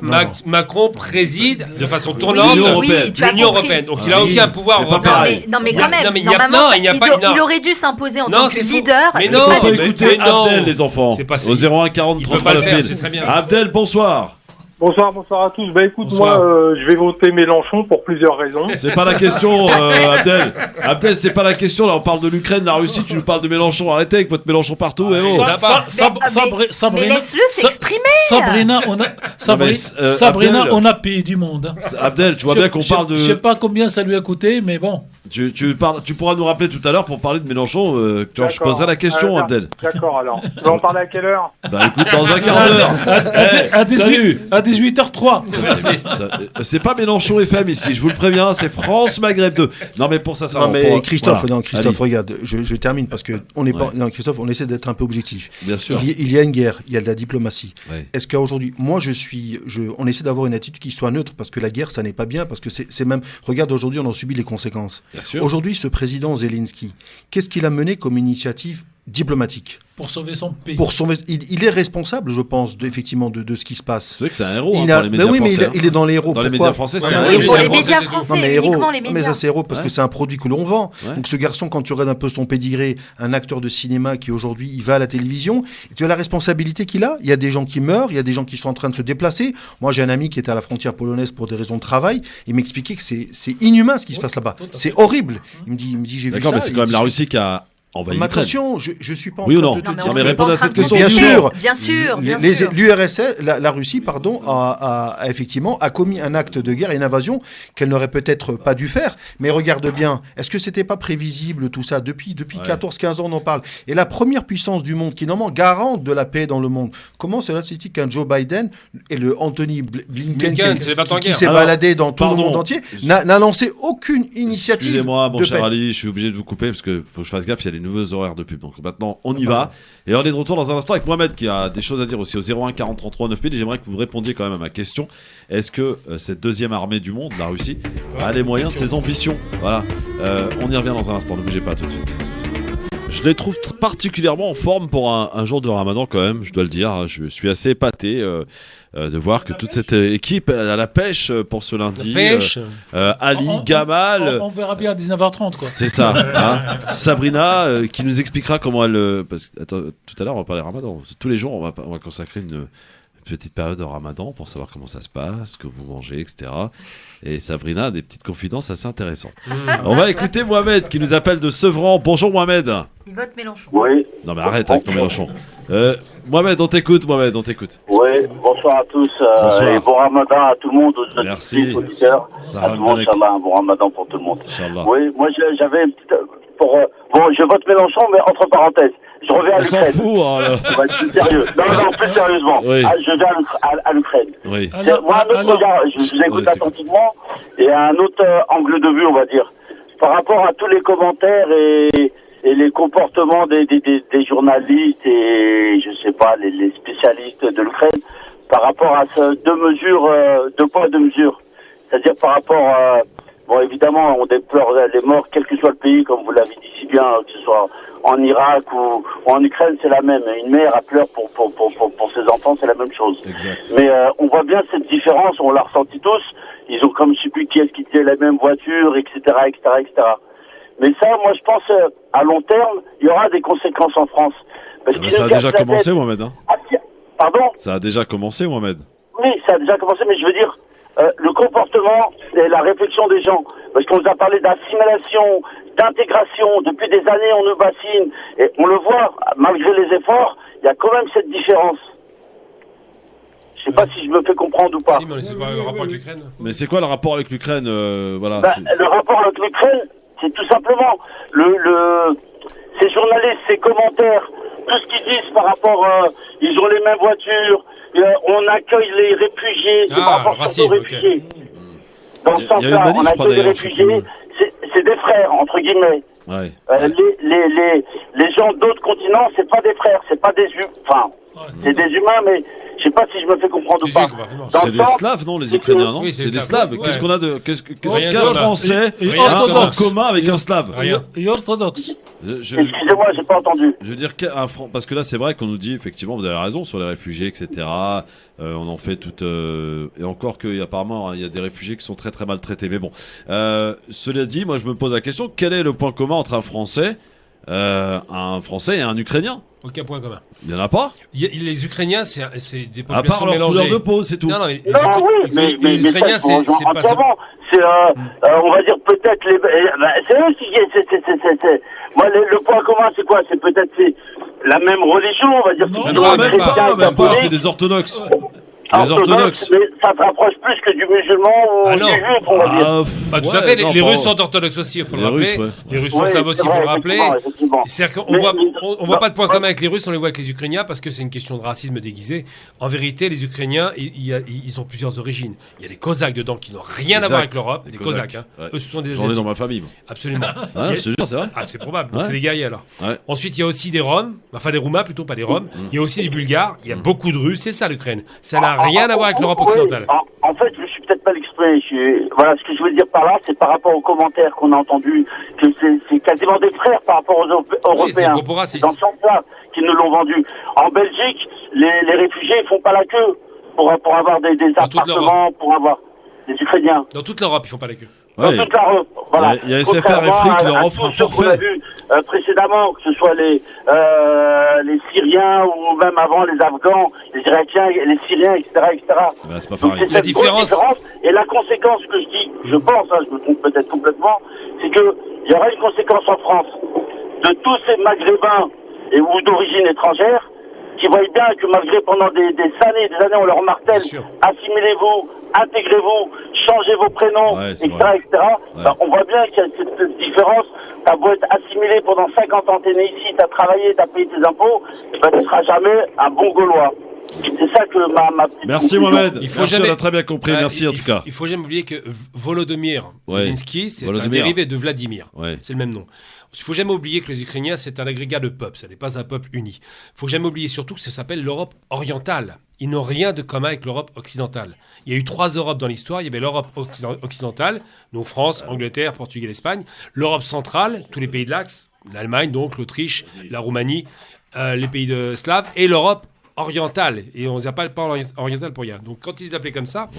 Macron préside de façon tournante l'Union européenne. Donc il n'a aucun pouvoir européen. Non, mais quand même, normalement, il aurait dû s'imposer en tant que leader. Mais non, écoutez Abdel, les enfants. Au 01 40 39 000. Abdel, bonsoir. Bonsoir à tous. Moi, je vais voter Mélenchon pour plusieurs raisons. C'est pas la question, Abdel. Abdel, c'est pas la question. Là, on parle de l'Ukraine, de la Russie. Tu nous parles de Mélenchon. Arrêtez avec votre Mélenchon partout. Mais laisse-le s'exprimer. Sabrina, on a pays du monde. Abdel, tu vois bien qu'on parle de. Je sais pas combien ça lui a coûté, mais bon. Tu pourras nous rappeler tout à l'heure pour parler de Mélenchon. Quand je poserai la question, Abdel. D'accord, alors. Tu vas en parler à quelle heure ? Bah écoute, dans un quart d'heure. À 18h03. C'est pas Mélenchon FM ici, je vous le préviens, c'est France Maghreb 2. Non mais pour ça, ça. Non mais Christophe, regarde, je termine parce que on est pas. Non, Christophe, on essaie d'être un peu objectif. Bien sûr. Il y a une guerre, il y a de la diplomatie. Ouais. Est-ce qu'aujourd'hui, moi on essaie d'avoir une attitude qui soit neutre parce que la guerre, ça n'est pas bien parce que c'est même. Regarde, aujourd'hui, on en subit les conséquences. Aujourd'hui, ce président Zelensky, qu'est-ce qu'il a mené comme initiative diplomatique pour sauver son pays. Il est responsable, je pense, effectivement, de ce qui se passe. C'est vrai que c'est un héros pour les médias français. Mais il est dans les héros. Dans les médias français, c'est un héros. Pour les médias français, uniquement les médias. Mais ça, c'est héros parce que c'est un produit que l'on vend. Donc ce garçon, quand tu regardes un peu son pédigré, un acteur de cinéma qui aujourd'hui, il va à la télévision, tu as la responsabilité qu'il a. Il y a des gens qui meurent, il y a des gens qui sont en train de se déplacer. Moi, j'ai un ami qui était à la frontière polonaise pour des raisons de travail. Il m'expliquait que c'est inhumain ce qui se passe là-bas. C'est horrible. Il me dit, j'ai vu ça. D'accord, mais c'est quand même la Russie qui a. Attention, je suis pas en train de te dire. Non, mais répondez à cette question. Bien sûr. L'URSS, la Russie, pardon, a effectivement commis un acte de guerre et une invasion qu'elle n'aurait peut-être pas dû faire. Mais regarde bien, est-ce que c'était pas prévisible tout ça depuis 14-15 ans on en parle. Et la première puissance du monde qui normalement garante de la paix dans le monde. Comment cela se fait qu'un Joe Biden et le Anthony Blinken qui s'est baladé dans tout le monde entier n'a lancé aucune initiative. Excusez-moi, mon cher Ali, je suis obligé de vous couper parce que faut que je fasse gaffe. Il y a les nouveaux horaires de pub. Donc maintenant, on y va. Et on est de retour dans un instant avec Mohamed qui a des choses à dire aussi au 01 40 33 9000. Et j'aimerais que vous répondiez quand même à ma question. Est-ce que cette deuxième armée du monde, la Russie, a les moyens de ses ambitions? Voilà. On y revient dans un instant. Ne bougez pas tout de suite. Je les trouve particulièrement en forme pour un jour de Ramadan quand même, je dois le dire. Je suis assez épaté de voir que toute cette équipe à la pêche pour ce lundi. Ali, Gamal. On verra bien à 19h30 quoi. C'est ça. Hein. Sabrina qui nous expliquera comment elle. Parce que attends, tout à l'heure on va parler Ramadan. Tous les jours on va consacrer une petite période de Ramadan pour savoir comment ça se passe, ce que vous mangez, etc. Et Sabrina a des petites confidences assez intéressantes. On va écouter Mohamed qui nous appelle de Sevran. Bonjour Mohamed. Il vote Mélenchon. Oui. Non mais arrête avec ton Mélenchon. Mohamed, on t'écoute. Oui, bonsoir à tous. Et bon Ramadan à tout le monde, aux Merci. auditeurs. À tout le monde, Inch'Allah, un bon Ramadan pour tout le monde. Oui, moi j'avais une petite... bon, je vote Mélenchon, mais entre parenthèses. Je reviens à l'Ukraine. On s'en fout, On va être plus sérieux. Non, plus sérieusement. Oui. Je viens à l'Ukraine. Oui. Moi, un autre regard, je vous écoute attentivement, et un autre angle de vue, on va dire. Par rapport à tous les commentaires et les comportements des journalistes et, je sais pas, les spécialistes de l'Ukraine, par rapport à deux poids, deux mesures. C'est-à-dire par rapport bon, évidemment, on déplore les morts, quel que soit le pays, comme vous l'avez dit si bien, que ce soit en Irak ou en Ukraine, c'est la même. Une mère a pleure pour ses enfants, c'est la même chose. Exact. Mais on voit bien cette différence, on l'a ressenti tous. Ils ont comme je sais plus qui est-ce qui était la même voiture, etc., etc., etc. Mais ça, moi, je pense, à long terme, il y aura des conséquences en France. Parce ça a déjà commencé, Mohamed. Hein. Pardon ? Ça a déjà commencé, Mohamed. Oui, ça a déjà commencé, mais je veux dire, le comportement et la réflexion des gens. Parce qu'on nous a parlé d'assimilation, d'intégration. Depuis des années, on nous bassine. Et on le voit, malgré les efforts, il y a quand même cette différence. Je sais pas si je me fais comprendre ou pas. Si, mais c'est pas le rapport avec l'Ukraine. Mais c'est quoi le rapport avec l'Ukraine voilà, le rapport avec l'Ukraine, c'est tout simplement ces journalistes, ces commentaires, tout ce qu'ils disent par rapport, ils ont les mêmes voitures, on accueille les réfugiés, c'est par rapport aux réfugiés. Dans ce sens-là, on accueille les réfugiés, c'est des frères, entre guillemets. Ouais. Les gens d'autres continents, c'est pas des frères, c'est pas des humains. C'est des humains, mais je sais pas si je me fais comprendre ou pas. C'est des Slaves, non, les Ukrainiens, non? Oui, c'est des Slaves. Qu'est-ce qu'on a de... Quel Français a en commun avec un Slave? Et orthodoxe. Excusez-moi, j'ai pas entendu. Je veux dire, parce que là, c'est vrai qu'on nous dit, effectivement, vous avez raison, sur les réfugiés, etc. On en fait tout... et encore qu'apparemment, il y a des réfugiés qui sont très très maltraités. Mais bon, cela dit, moi, je me pose la question, quel est le point commun entre un Français et un Ukrainien? Aucun point commun. Il n'y en a pas? Les Ukrainiens, c'est des populations à part leur mélangées. couleur de peau, c'est tout. Non, les Ukrainiens, c'est pas ça. On va dire peut-être c'est eux qui... Moi, le point commun, c'est quoi? C'est peut-être la même religion, on va dire. Même pas, c'est des orthodoxes. Les orthodoxes. Mais ça se rapproche plus que du musulman ou du juif, on va dire. Tout à fait, les Russes sont orthodoxes aussi, il faut le rappeler. Les Russes sont slaves aussi, il faut le rappeler. C'est-à-dire qu'on voit pas de point commun avec les Russes, on les voit avec les Ukrainiens parce que c'est une question de racisme déguisé. En vérité, les Ukrainiens, ils ont plusieurs origines. Il y a des Cosaques dedans qui n'ont rien à voir avec l'Europe. Des Cosaques, hein. Eux, ce sont des J'en ai dans ma famille. Absolument. Je te jure, c'est vrai. Ah, c'est probable. C'est des guerriers alors. Ensuite, il y a aussi des Roms, enfin des Roumains plutôt, pas des Roms. Il y a aussi des Bulgares. Il y a beaucoup de Russes. C'est ça l'Ukraine. Ça n'a rien à voir avec l'Europe occidentale. En fait, je suis peut-être pas l'exprimé. Voilà, ce que je veux dire par là, c'est par rapport aux commentaires qu'on a entendus, que c'est quasiment des frères par rapport aux Européens. C'est dans ce sens-là qu'ils nous l'ont vendu. En Belgique, les réfugiés, ils font pas la queue pour avoir des appartements, pour avoir des Ukrainiens. Dans toute l'Europe, ils font pas la queue. Dans toute l'Europe, voilà. Il y a SFR et Fric qui leur offrent un forfait. On a vu précédemment, que ce soit les Syriens ou même avant les Afghans, les Irakiens, les Syriens, etc. C'est pas pareil. Donc, la différence et la conséquence que je dis, je pense, je me trompe peut-être complètement, c'est que il y aura une conséquence en France de tous ces Maghrébins ou d'origine étrangère qui voient bien que malgré pendant des années on leur martèle, assimilez-vous, intégrez-vous, changez vos prénoms, etc. On voit bien qu'il y a cette différence. T'as beau être assimilé pendant 50 ans, t'es né ici, t'as travaillé, t'as payé tes impôts, tu ne seras jamais un bon Gaulois. C'est ça que ma petite Merci conclusion. Mohamed. On a très bien compris. Merci en tout cas. Il faut jamais oublier que Volodymyr Zelensky, c'est un Volodymyr. dérivé de Vladimir. C'est le même nom. Il faut jamais oublier que les Ukrainiens, c'est un agrégat de peuples. Ça n'est pas un peuple uni. Il faut jamais oublier surtout que ça s'appelle l'Europe orientale. Ils n'ont rien de commun avec l'Europe occidentale. Il y a eu 3 Europes dans l'histoire. Il y avait l'Europe occidentale, donc France, Angleterre, Portugal, Espagne. L'Europe centrale, tous les pays de l'Axe, l'Allemagne, donc l'Autriche, la Roumanie, les pays slaves, et l'Europe orientale. Et on ne les appelle pas orientale pour rien. Donc quand ils les appelaient comme ça,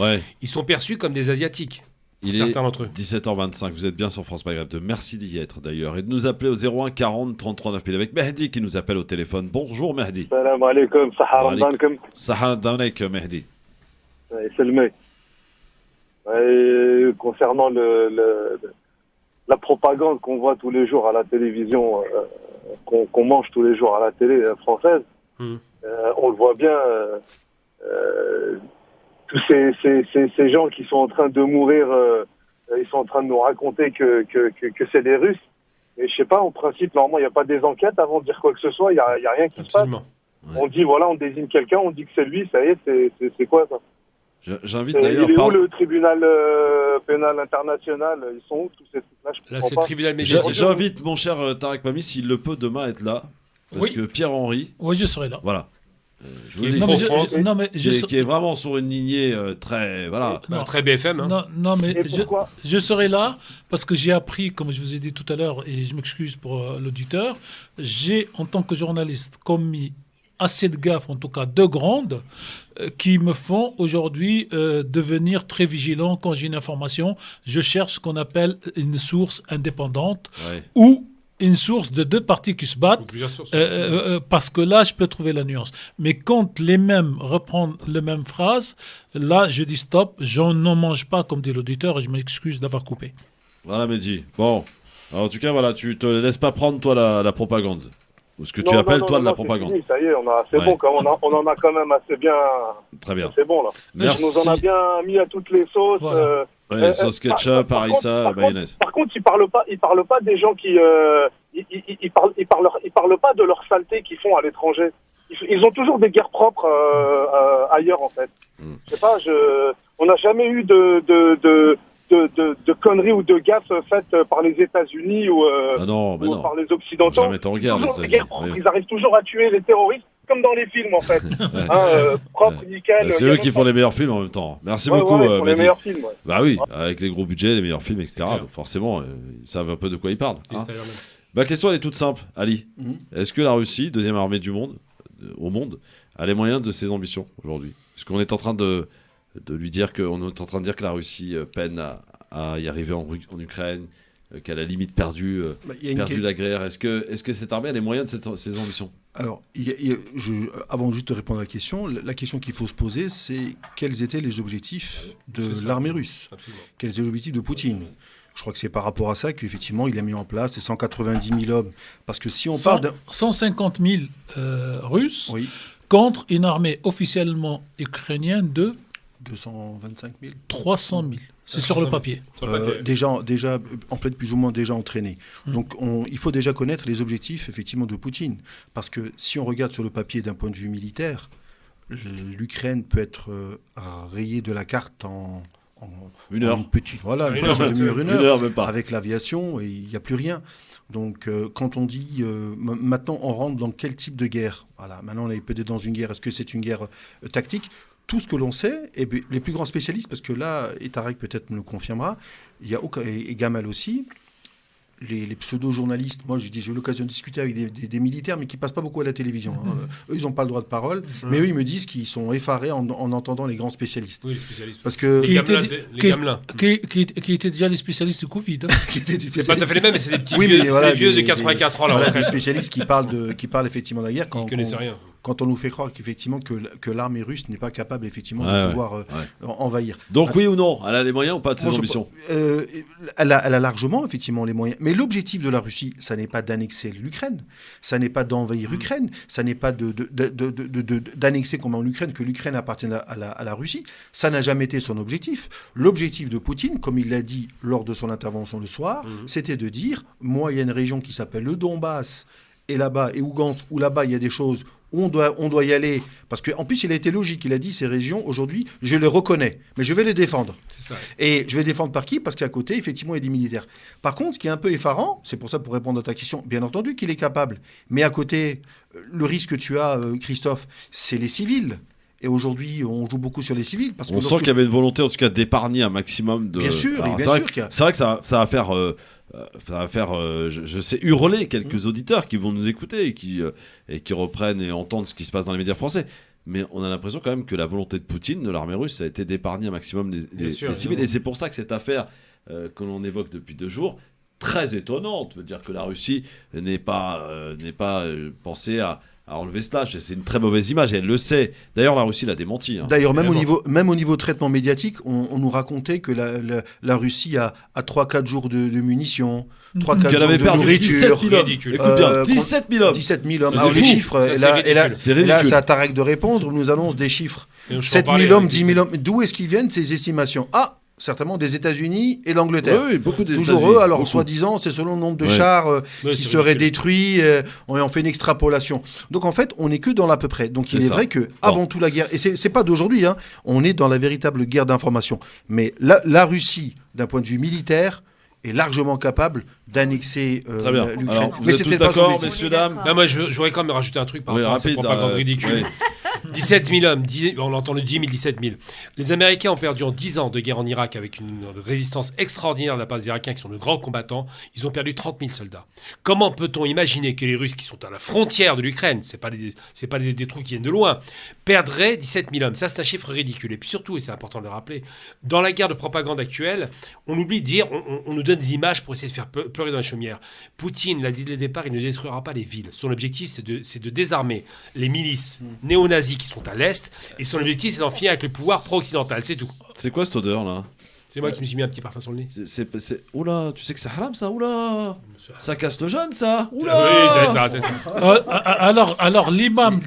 ils sont perçus comme des Asiatiques. Certains d'entre eux. 17h25, vous êtes bien sur France Maghreb 2. Merci d'y être d'ailleurs. Et de nous appeler au 01 40 33 9000 avec Mehdi qui nous appelle au téléphone. Bonjour Mehdi. Salam alaikum, Sahara Dankum. Sahara Dankum, Mehdi. Salamé. Concernant la propagande qu'on voit tous les jours à la télévision, qu'on mange tous les jours à la télé française, on le voit bien. Tous ces gens qui sont en train de mourir, ils sont en train de nous raconter que c'est des Russes. Et je sais pas, en principe, normalement, il n'y a pas des enquêtes avant de dire quoi que ce soit. Il n'y a rien qui se passe. On dit, voilà, on désigne quelqu'un, on dit que c'est lui, ça y est, c'est quoi ça? J'invite d'ailleurs. Il est où le tribunal pénal international? Ils sont où tous ces trucs-là? Là, c'est le tribunal médiatique. J'invite mon cher Tarek Mami, s'il le peut, demain être là. Parce que Pierre-Henri. Oui, je serai là. Voilà. Je vous dis, qui est vraiment sur une lignée très très BFM. Hein. Non, mais je serai là parce que j'ai appris, comme je vous ai dit tout à l'heure, et je m'excuse pour l'auditeur, j'ai en tant que journaliste commis assez de gaffes, en tout cas 2 grandes, qui me font aujourd'hui devenir très vigilant quand j'ai une information. Je cherche ce qu'on appelle une source indépendante ou une source de 2 parties qui se battent, parce que là, je peux trouver la nuance. Mais quand les mêmes reprennent les mêmes phrases, là, je dis stop, j'en mange pas, comme dit l'auditeur, et je m'excuse d'avoir coupé. Voilà, Mehdi. Bon, alors, en tout cas, voilà, tu te laisses pas prendre, toi, la propagande. Ou ce que tu appelles, toi, de la propagande. Fini, ça y est, c'est bon, on en a quand même assez bien. Très bien. C'est bon, là. Merci. On nous en a bien mis à toutes les sauces. Voilà. Sauce ketchup, harissa, mayonnaise. Par contre, ils parlent pas des gens qui... ils parlent pas de leur saleté qu'ils font à l'étranger. Ils ont toujours des guerres propres ailleurs, en fait. Je sais pas, on n'a jamais eu de conneries ou de gaffes faites par les États-Unis ou par les Occidentaux. Jamais en guerre, les guerres propres. Ils arrivent toujours à tuer les terroristes, comme dans les films, en fait. Propre, nickel. C'est eux qui font les meilleurs films en même temps. Merci beaucoup. Ils font les meilleurs films. Bah oui, avec les gros budgets, les meilleurs films, etc. Donc forcément, ils savent un peu de quoi ils parlent. Ma question, elle est toute simple, Ali. Est-ce que la Russie, deuxième armée du monde, au monde, a les moyens de ses ambitions aujourd'hui? Est-ce qu'on est en train de lui dire que la Russie peine à y arriver en Ukraine, qu'elle a limite perdu la guerre? Est-ce que cette armée a les moyens de ses ambitions? Alors, avant juste de répondre à la question qu'il faut se poser, c'est quels étaient les objectifs de l'armée russe? Quels étaient les objectifs de Poutine? Je crois que c'est par rapport à ça qu'effectivement, il a mis en place ces 190 000 hommes. Parce que si on parle 150 000 Russes contre une armée officiellement ukrainienne de 225 000 300 000. C'est sur le papier. Déjà, en fait, plus ou moins déjà entraîné. Donc, il faut déjà connaître les objectifs, effectivement, de Poutine. Parce que si on regarde sur le papier d'un point de vue militaire, l'Ukraine peut être rayée de la carte en une heure. Une heure, même pas. Avec l'aviation, et il n'y a plus rien. Donc, quand on dit, maintenant, on rentre dans quel type de guerre? Voilà, maintenant, on est peut-être dans une guerre. Est-ce que c'est une guerre tactique? Tout ce que l'on sait, et les plus grands spécialistes, parce que là, et Tarek peut-être me le confirmera, et Gamal aussi, les pseudo-journalistes, moi j'ai eu l'occasion de discuter avec des militaires, mais qui ne passent pas beaucoup à la télévision. Eux, ils n'ont pas le droit de parole, mais eux, ils me disent qu'ils sont effarés en entendant les grands spécialistes. Oui, les spécialistes. Parce que les gamelins. Qui étaient déjà les spécialistes du Covid. C'est pas tout à fait les mêmes, mais c'est des petits vieux de 84 ans. Voilà, des spécialistes qui parlent effectivement de la guerre. Ils ne connaissent rien. Quand on nous fait croire qu'effectivement que l'armée russe n'est pas capable effectivement de pouvoir envahir. Donc oui ou non, elle a les moyens ou pas de ses ambitions? Elle a largement effectivement les moyens. Mais l'objectif de la Russie, ça n'est pas d'annexer l'Ukraine, ça n'est pas d'envahir l'Ukraine, ça n'est pas d'annexer comment l'Ukraine, que l'Ukraine appartienne à la Russie. Ça n'a jamais été son objectif. L'objectif de Poutine, comme il l'a dit lors de son intervention le soir, c'était de dire, moi il y a une région qui s'appelle le Donbass, et là-bas, et Ougansk, où là-bas il y a des choses où on doit y aller. Parce qu'en plus, il a été logique. Il a dit, ces régions, aujourd'hui, je les reconnais, mais je vais les défendre. C'est ça. Et je vais défendre par qui? Parce qu'à côté, effectivement, il y a des militaires. Par contre, ce qui est un peu effarant, c'est pour ça, pour répondre à ta question, bien entendu qu'il est capable. Mais à côté, le risque que tu as, Christophe, c'est les civils. Et aujourd'hui, on joue beaucoup sur les civils. Parce que on sent qu'il y avait une volonté, en tout cas, d'épargner un maximum de... Bien sûr, Alors, bien sûr. C'est vrai que ça va faire... je sais, hurler quelques auditeurs qui vont nous écouter et qui reprennent et entendent ce qui se passe dans les médias français. Mais on a l'impression quand même que la volonté de Poutine, de l'armée russe, ça a été d'épargner un maximum les civils. Et c'est pour ça que cette affaire que l'on évoque depuis 2 jours, très étonnante, veut dire que la Russie n'est pas pensée à enlever cela. C'est une très mauvaise image et elle le sait. D'ailleurs, la Russie l'a démenti. D'ailleurs, même au niveau traitement médiatique, on nous racontait que la Russie a 3-4 jours de munitions, 3-4 jours de nourriture. 17 000 hommes. 17 000 hommes. Alors les chiffres, et là, c'est à Tarek de répondre, on nous annonce des chiffres. 7 000 hommes, 10 000 hommes. D'où est-ce qu'ils viennent ces estimations? Certainement des États-Unis et d'Angleterre. Oui, beaucoup des Toujours États-Unis, eux, alors beaucoup. Soi-disant, c'est selon le nombre de chars qui seraient détruits, on fait une extrapolation. Donc en fait, on n'est que dans l'à peu près. Donc il est vrai que avant tout la guerre, et c'est pas d'aujourd'hui, on est dans la véritable guerre d'information. Mais la Russie, d'un point de vue militaire, est largement capable d'annexer l'Ukraine. Vous êtes tous d'accord, messieurs, dames? Moi, je voudrais quand même rajouter un truc par rapport à cette propagande ridicule. 17 000 hommes, on entend le 10 000, 17 000. Les Américains ont perdu en 10 ans de guerre en Irak avec une résistance extraordinaire de la part des Irakiens qui sont de grands combattants. Ils ont perdu 30 000 soldats. Comment peut-on imaginer que les Russes qui sont à la frontière de l'Ukraine, c'est pas des troupes qui viennent de loin, perdraient 17 000 hommes? Ça, c'est un chiffre ridicule. Et puis surtout, et c'est important de le rappeler, dans la guerre de propagande actuelle, on oublie de dire, on nous donne des images pour essayer de faire pleurer dans la chaumière. Poutine l'a dit dès le départ, il ne détruira pas les villes. Son objectif, c'est de désarmer les milices néo-nazis qui sont à l'Est, et son objectif, c'est d'en finir avec le pouvoir pro-occidental, c'est tout. C'est quoi cette odeur là? C'est moi qui me suis mis un petit parfum sur le nez. Oula, tu sais que c'est haram ça? Oula, ça casse le jeûne ça? Oula. Oui, c'est ça. Alors l'imam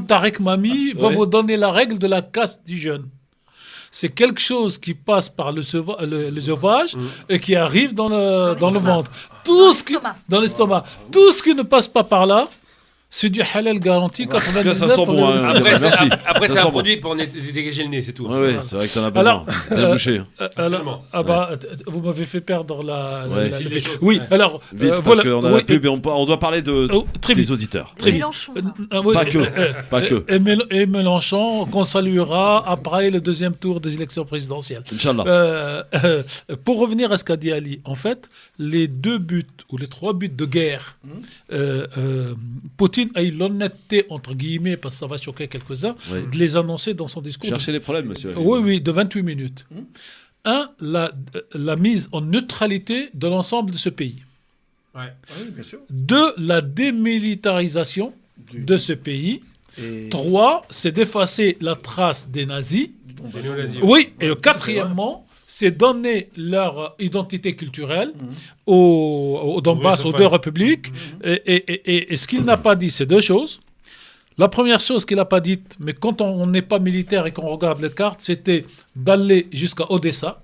Tarek Mami va vous donner la règle de la casse du jeûne. C'est quelque chose qui passe par le sevrage et qui arrive dans le ventre. Dans l'estomac. Tout ce qui ne passe pas par là, c'est du halal garanti. 99%. Ça sent bon. Après, c'est un produit pour dégager le nez, c'est tout. Oui, c'est vrai que t'en as besoin. Vous m'avez fait perdre la. Oui, alors. Vite, parce qu'on a la pub et on doit parler des auditeurs. Mélenchon. Pas que. Et Mélenchon, qu'on saluera après le 2e tour des élections présidentielles. Inch'Allah. Pour revenir à ce qu'a dit Ali, en fait, les 2 buts ou les 3 buts de guerre, Poutine a eu l'honnêteté, entre guillemets, parce que ça va choquer quelques-uns, de les annoncer dans son discours. Cherchez les problèmes, monsieur. Oui, de 28 minutes. 1, la mise en neutralité de l'ensemble de ce pays. Oui, bien sûr. 2, la démilitarisation de ce pays. 3, c'est d'effacer la trace des nazis. Oui, et quatrièmement, c'est donner leur identité culturelle au Donbass, aux 2 républiques. Et ce qu'il n'a pas dit, c'est 2 choses. La première chose qu'il n'a pas dite, mais quand on n'est pas militaire et qu'on regarde les cartes, c'était d'aller jusqu'à Odessa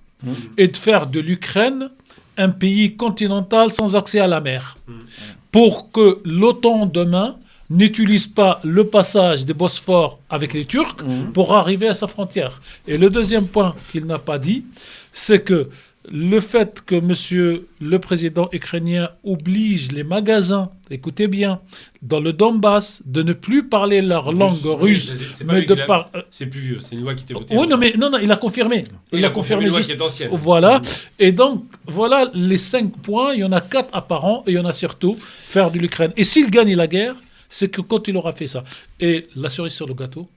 et de faire de l'Ukraine un pays continental sans accès à la mer. Pour que l'OTAN demain n'utilise pas le passage des Bosphore avec les Turcs pour arriver à sa frontière. Et le deuxième point qu'il n'a pas dit, c'est que le fait que monsieur le président ukrainien oblige les magasins, écoutez bien, dans le Donbass, de ne plus parler leur langue russe, c'est plus vieux, c'est une loi qui était votée. Oui, non, il a confirmé. Il a confirmé une loi qui est ancienne. Voilà. Et donc, voilà les 5 points. Il y en a 4 apparents et il y en a surtout faire de l'Ukraine. Et s'il gagne la guerre, c'est que quand il aura fait ça. Et la cerise sur le gâteau,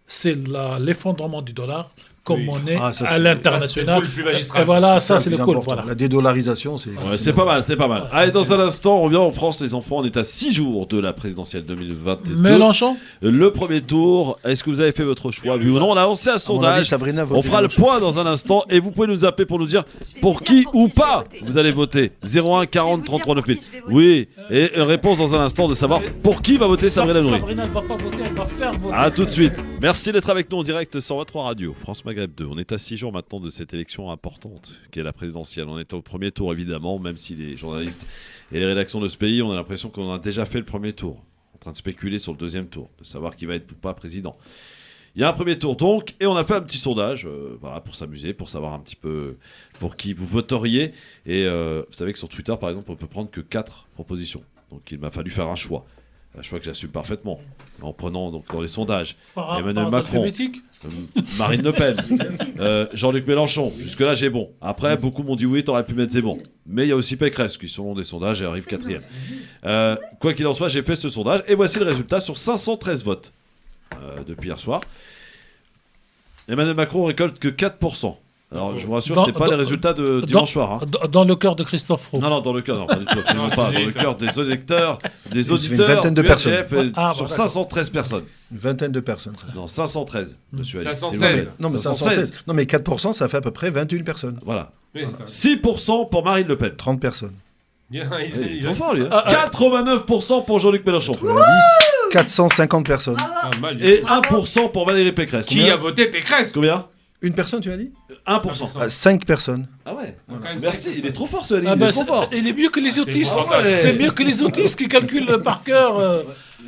c'est l'effondrement du dollar comme monnaie à l'international. Et voilà, ça c'est le coup. Voilà. La dédollarisation, c'est... c'est pas mal, c'est pas mal. Allez, dans un instant, on revient en France, les enfants. On est à 6 jours de la présidentielle 2022. Mélenchon. Le premier tour, est-ce que vous avez fait votre choix? Oui ou non? On a lancé un sondage. On fera le point dans un instant et vous pouvez nous appeler pour nous dire pour qui ou pas vous allez voter. 01 40 33 9000. Oui, et réponse dans un instant de savoir pour qui va voter Sabrina Nouri. Sabrina ne va pas voter, elle va faire voter. À tout de suite. Merci d'être avec nous en direct sur votre radio France Maghreb. Maghreb 2. On est à 6 jours maintenant de cette élection importante, qui est la présidentielle. On est au premier tour, évidemment, même si les journalistes et les rédactions de ce pays, on a l'impression qu'on a déjà fait le premier tour, en train de spéculer sur le deuxième tour, de savoir qui va être ou pas président. Il y a un premier tour donc, et on a fait un petit sondage, voilà, pour s'amuser, pour savoir un petit peu pour qui vous voteriez. Et vous savez que sur Twitter, par exemple, on peut prendre que 4 propositions. Donc il m'a fallu faire un choix. Un choix que j'assume parfaitement, en prenant donc dans les sondages Emmanuel Macron, Marine Le Pen, Jean-Luc Mélenchon. Jusque-là, j'ai bon. Après, beaucoup m'ont dit oui, t'aurais pu mettre Zemmour. Mais il y a aussi Pécresse qui, selon des sondages, arrive 4e. Quoi qu'il en soit, j'ai fait ce sondage et voici le résultat sur 513 votes depuis hier soir. Emmanuel Macron récolte que 4%. Alors, je vous rassure, c'est pas les résultats de dimanche soir. Hein. Dans le cœur de Christophe Roux. Non, dans le cœur, non, pas du tout, absolument pas. Dans le cœur des auditeurs, une vingtaine de personnes. Sur 513 personnes. Une vingtaine de personnes. Ça. Non, 513, monsieur Ali. 516. Non, mais 516. Non, mais 4%, ça fait à peu près 21 personnes. Voilà. Oui, 6% pour Marine Le Pen. 30 personnes. Bien, il est trop fort, lui. 89% pour Jean-Luc Mélenchon. 450 personnes. Et 1% pour Valérie Pécresse. Qui a voté Pécresse? Combien? Une personne, tu as dit? 1%. 5 personnes. Ah ouais. Merci, il est trop fort ce Ali. Il est trop fort. Il est mieux que les autistes. C'est mieux que les autistes qui calculent par cœur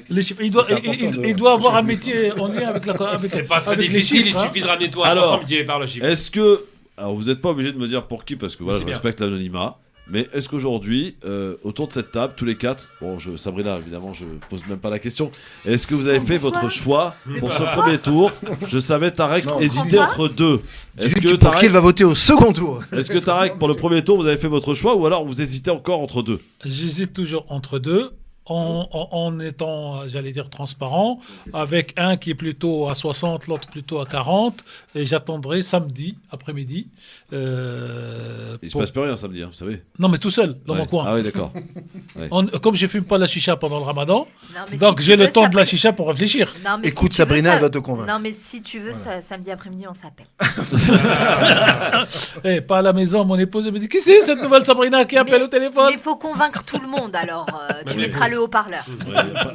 les chiffres. Il doit avoir un métier en lien avec la. C'est pas très difficile, il suffit de ramener toi ensemble par le chiffre. Est-ce que. Alors vous n'êtes pas obligé de me dire pour qui, parce que voilà, je respecte l'anonymat. Mais est-ce qu'aujourd'hui, autour de cette table, tous les 4, bon, Sabrina, évidemment, je pose même pas la question, est-ce que vous avez fait votre choix pour ce premier tour? Je savais Tarek hésiter entre deux. Est-ce que pour qui il va voter au second tour? Est-ce que Tarek, pour le premier tour, vous avez fait votre choix ou alors vous hésitez encore entre deux? J'hésite toujours entre deux. En étant, j'allais dire, transparent, avec un qui est plutôt à 60, l'autre plutôt à 40, et j'attendrai samedi après-midi. Il se passe plus rien samedi, hein, vous savez. Non, mais tout seul, dans mon coin. Ah oui, d'accord. Comme je fume pas la chicha pendant le ramadan, donc j'ai le temps de la chicha pour réfléchir. Écoute, Sabrina, elle va te convaincre. Non, mais si tu veux, samedi après-midi, on s'appelle. Pas à la maison, mon épouse me dit, qui c'est cette nouvelle Sabrina qui appelle au téléphone? Mais il faut convaincre tout le monde, alors tu mettras le haut-parleur.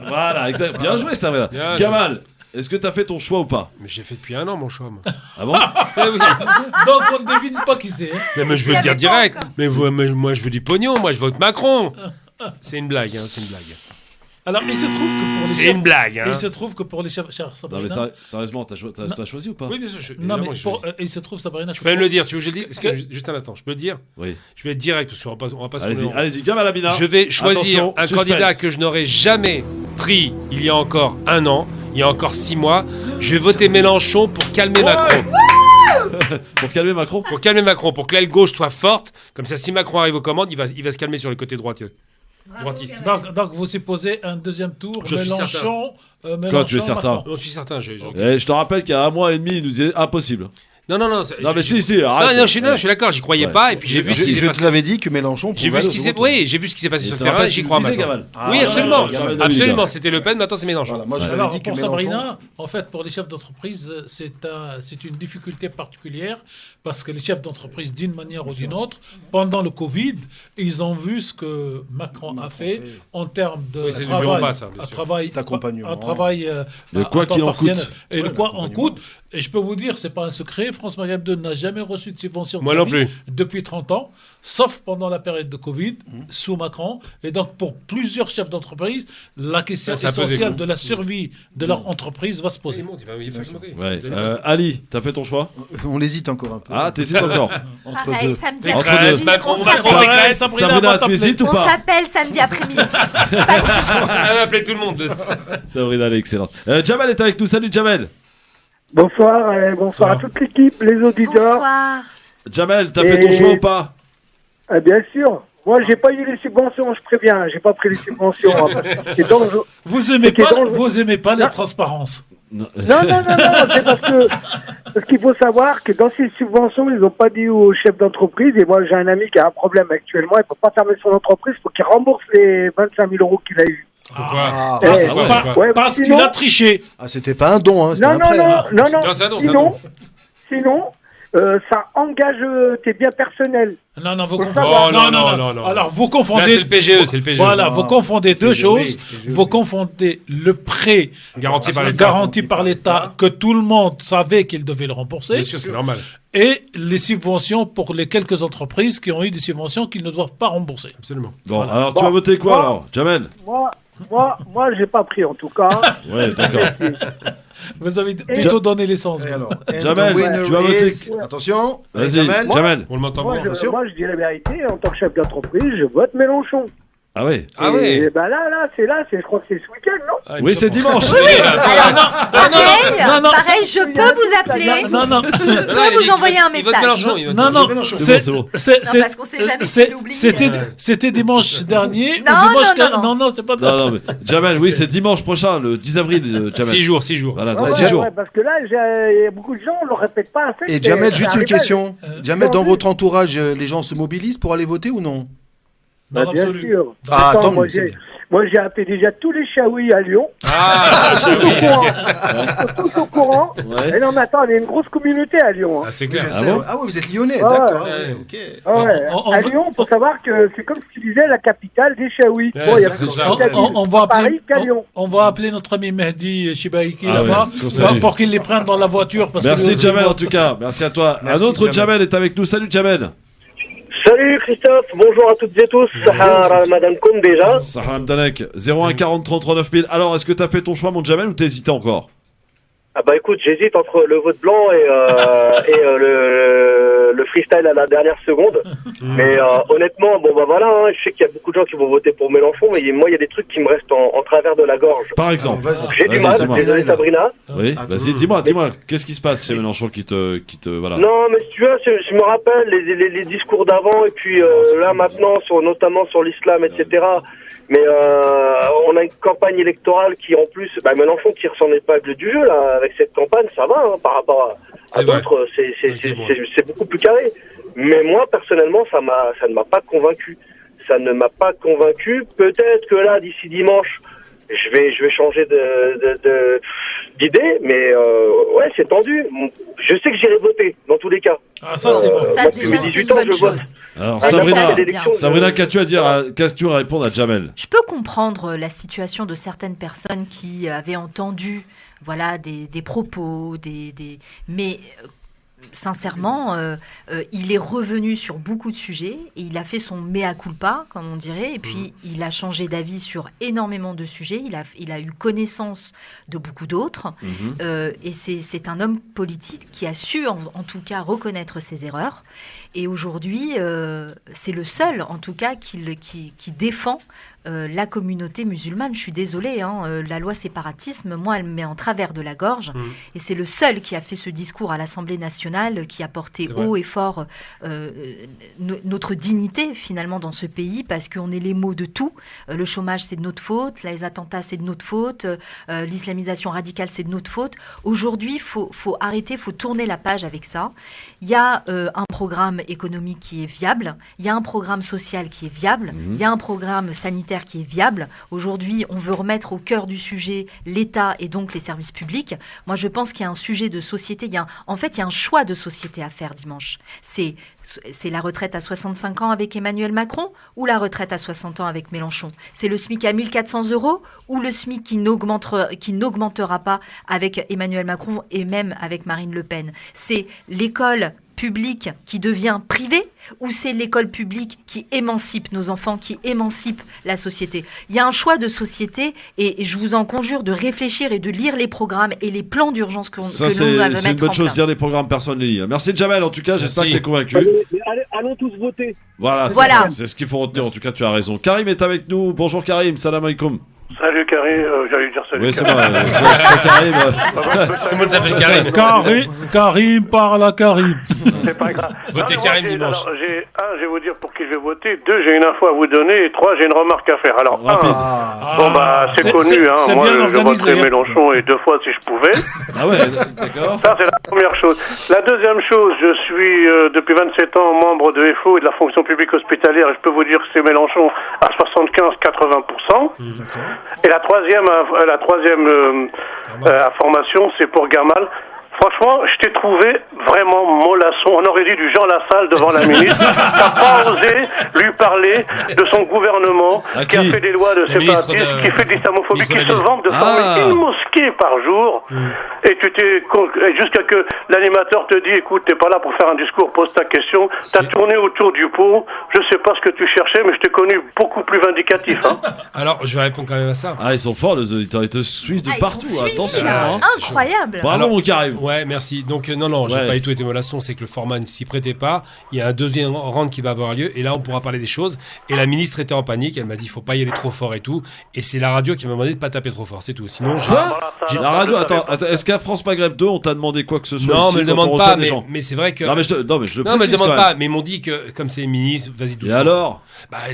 Voilà, exact. Bien joué, ça. Gamal, est-ce que tu as fait ton choix ou pas? Mais j'ai fait depuis 1 an mon choix. Moi. Ah bon? Donc on ne devine pas qui c'est. Mais je veux le dire direct. Mais moi je veux du pognon, moi je vote Macron. C'est une blague, c'est une blague. Alors, il se trouve que pour les c'est une blague, hein. Il se trouve que pour les chefs, Sabrina. Non, mais sérieusement, t'as choisi ou pas? Oui, bien sûr. Non, mais il se trouve, Sabrina. Je peux même le dire, tu veux que je le dise? Juste un instant, je peux le dire? Oui. Je vais être direct parce qu'on va pas se Allez-y, Gamal Abina. Je vais choisir un candidat que je n'aurais jamais pris il y a encore 1 an, il y a encore 6 mois. Je vais voter Mélenchon pour calmer Macron. Pour calmer Macron? Pour calmer Macron, pour que l'aile gauche soit forte. Comme ça, si Macron arrive aux commandes, il va se calmer sur le côté droitiste. Donc vous supposez un deuxième tour, je Mélenchon, suis certain. Quand tu es certain? Je suis certain. Je te rappelle qu'il y a 1 mois et demi, il nous est impossible. Non, mais si, arrête. Non, je suis d'accord, j'y croyais pas, et puis j'ai vu ce qui s'est passé. Je te l'avais dit que Mélenchon. J'ai vu ce qui s'est passé sur le terrain, et j'y crois maintenant. Oui, absolument, c'était Le Pen, maintenant c'est Mélenchon. Moi, je l'avais dit que pour Mélenchon. Sabrina, en fait, pour les chefs d'entreprise, c'est une difficulté particulière, parce que les chefs d'entreprise, d'une manière ou d'une autre, pendant le Covid, ils ont vu ce que Macron a fait en termes de travail le quoi qu'il en coûte. Et le quoi en coûte. Et je peux vous dire, c'est pas un secret, France Maghreb 2 n'a jamais reçu de subvention depuis 30 ans, sauf pendant la période de Covid, sous Macron. Et donc, pour plusieurs chefs d'entreprise, la question essentielle de la survie de leur entreprise va se poser. Ali, t'as fait ton choix? On hésite encore un peu. Ah, t'hésites encore? Entre deux. Samedi après-midi. Sabrina, tu hésites ou pas? On s'appelle samedi après-midi. Elle va appeler tout le monde. Sabrina, elle est excellente. Jamel est avec nous. Salut, Jamel. Bonsoir à toute l'équipe, les auditeurs. Bonsoir. Jamel, t'as fait ton choix ou pas? Bien sûr. Moi, j'ai pas eu les subventions, je préviens. J'ai pas pris les subventions. Vous aimez pas la transparence? Non. C'est parce qu'il faut savoir que dans ces subventions, ils n'ont pas dit aux chefs d'entreprise. Et moi, j'ai un ami qui a un problème actuellement. Il peut pas fermer son entreprise pour qu'il rembourse les 25 000 € qu'il a eu. Parce qu'il a triché. Ah, c'était pas un don, hein, c'était un prêt. Non. Sinon, ça engage tes biens personnels. Non, vous Faut confondez. savoir. Non. Alors, vous confondez. Là, c'est le PGE, c'est le PGE. Voilà, vous confondez deux choses. PGE. Vous confondez le prêt garanti par l'État que tout le monde savait qu'il devait le rembourser. Bien sûr, c'est normal. Et les subventions pour les quelques entreprises qui ont eu des subventions qu'ils ne doivent pas rembourser. Absolument. Bon, alors tu vas voter quoi alors, Jamel? Moi, j'ai pas pris en tout cas. Ouais, d'accord. Vous avez plutôt donné l'essence. Jamel, tu vas voter. Attention. Vas-y, Jamel. On le m'entend Moi, bien. je dis la vérité, en tant que chef d'entreprise, je vote Mélenchon. Ah oui. Et ben je crois que c'est ce week-end, non? Oui, c'est dimanche. Pareil, je peux vous appeler. Je peux vous envoyer un message. Non, parce qu'on sait jamais si l'oublie. c'était dimanche dernier. Non, c'est pas Non, mais Jamel, oui, c'est dimanche prochain, le 10 avril. 6 jours. Voilà, dans 6 jours. Ouais, parce que là, il y a beaucoup de gens, on le répète pas assez. Et Jamel, juste une question. Jamel, dans votre entourage, les gens se mobilisent pour aller voter ou non? Bien sûr. Ah, Attends, tant mieux, moi, j'ai appelé déjà tous les Chaouis à Lyon. Ils sont tous au courant. Ouais. Et non, mais attends, il y a une grosse communauté à Lyon. Ah, c'est clair. Ah ouais, vous êtes lyonnais, d'accord. Ok. À Lyon, il faut savoir que c'est comme si tu disais la capitale des Chaouis. Bon, il y a plus de Paris qu'à Lyon. On va appeler notre ami Mehdi Chibaïki Ah là-bas ouais, pour qu'il les prenne dans la voiture. Merci Jamel en tout cas, merci à toi. Un autre Jamel est avec nous, salut Jamel. Salut Christophe, bonjour à toutes et tous. Sahar Madame Koum déjà. Sahar Mdanek, 01 40 33 9000. Alors, est-ce que tu as fait ton choix, mon Jamel, ou t'as hésité encore? Ah bah écoute, j'hésite entre le vote blanc et le freestyle à la dernière seconde. Mais honnêtement, bon bah voilà, hein, je sais qu'il y a beaucoup de gens qui vont voter pour Mélenchon, mais moi il y a des trucs qui me restent en travers de la gorge. Par exemple. J'ai du mal, désolé Sabrina. Oui, vas-y, dis-moi, qu'est-ce qui se passe chez Mélenchon qui te voilà. Non, mais si tu vois, je me rappelle les discours d'avant et puis là maintenant, notamment sur l'islam, etc. Mais on a une campagne électorale qui en plus, Mélenchon tire son épingle du jeu là avec cette campagne, ça va hein, par rapport à d'autres, c'est beaucoup plus carré. Mais moi personnellement, ça ne m'a pas convaincu. Ça ne m'a pas convaincu. Peut-être que là, d'ici dimanche, je vais changer d'idée, mais ouais, c'est tendu. Je sais que j'irai voter dans tous les cas. Ah ça c'est bon. Ça déjà, c'est une bonne chose. Alors Ça, Sabrina, qu'as-tu à dire, qu'as-tu à répondre à Jamel? Je peux comprendre la situation de certaines personnes qui avaient entendu des propos, mais sincèrement, il est revenu sur beaucoup de sujets et il a fait son mea culpa, comme on dirait, et puis il a changé d'avis sur énormément de sujets, il a eu connaissance de beaucoup d'autres, et c'est un homme politique qui a su, en tout cas, reconnaître ses erreurs, et aujourd'hui, c'est le seul, en tout cas, qui défend la communauté musulmane. Je suis désolée, la loi séparatisme, moi, elle me met en travers de la gorge. Et c'est le seul qui a fait ce discours à l'Assemblée nationale, qui a porté haut et fort notre dignité, finalement, dans ce pays, parce qu'on est les mots de tout. Le chômage, c'est de notre faute. Les attentats, c'est de notre faute. L'islamisation radicale, c'est de notre faute. Aujourd'hui, il faut arrêter, il faut tourner la page avec ça. Il y a un programme économique qui est viable. Il y a un programme social qui est viable. Il y a un programme sanitaire qui est viable. Aujourd'hui, on veut remettre au cœur du sujet l'État et donc les services publics. Moi, je pense qu'il y a un sujet de société. Il y a un choix de société à faire dimanche. C'est la retraite à 65 ans avec Emmanuel Macron ou la retraite à 60 ans avec Mélenchon. C'est le SMIC à 1 400 € ou le SMIC qui n'augmentera pas avec Emmanuel Macron et même avec Marine Le Pen. C'est l'école publique qui devient privée ou c'est l'école publique qui émancipe nos enfants, qui émancipe la société? Il y a un choix de société et je vous en conjure de réfléchir et de lire les programmes et les plans d'urgence que l'on va mettre en place. C'est une bonne chose, lire les programmes, personne ne les lit. Merci Jamel, en tout cas, j'espère que tu es convaincu. Allons tous voter. Voilà. C'est ce qu'il faut retenir, en tout cas, tu as raison. Karim est avec nous. Bonjour Karim, salam alaikum. Salut Karim, j'allais dire salut. Oui, c'est moi, Karim. Tout le monde s'appelle Karim. Karim parle à Karim. C'est pas grave. Votez Karim dimanche. Alors, je vais vous dire pour qui je vais voter. 2, j'ai une info à vous donner. Et 3, j'ai une remarque à faire. Alors, c'est connu. Moi, je voterai Mélenchon et 2 fois si je pouvais. Ah ouais, d'accord. Ça, c'est la première chose. La deuxième chose, je suis depuis 27 ans membre de FO et de la fonction publique hospitalière. Et je peux vous dire que c'est Mélenchon à 75-80%. D'accord. Et la troisième information, c'est pour Gamal. Franchement, je t'ai trouvé vraiment mollasson. On aurait dit du Jean Lassalle devant la ministre. T'as pas osé lui parler de son gouvernement qui a fait des lois de séparatisme, qui fait de l'islamophobie, qui se vante de former une mosquée par jour. Et tu t'es, jusqu'à que l'animateur te dit, écoute, t'es pas là pour faire un discours, pose ta question. T'as tourné autour du pot. Je sais pas ce que tu cherchais, mais je t'ai connu beaucoup plus vindicatif. Hein. Alors, je vais répondre quand même à ça. Ah, ils sont forts, les auditeurs. Ils te suivent de partout. Attention. Incroyable. Bravo, mon Karim. Ouais, merci. Donc, non, j'ai pas du tout été mollasson. C'est que le format ne s'y prêtait pas. Il y a un deuxième round qui va avoir lieu. Et là, on pourra parler des choses. Et la ministre était en panique. Elle m'a dit, il faut pas y aller trop fort et tout. Et c'est la radio qui m'a demandé de pas taper trop fort. C'est tout. Sinon, la radio, attends, est-ce qu'à France Maghreb 2, on t'a demandé quoi que ce soit? Non, me le demande pas. Mais c'est vrai que. Non, mais je me le demande pas. Mais ils m'ont dit que, comme c'est ministre, vas-y doucement. Et alors?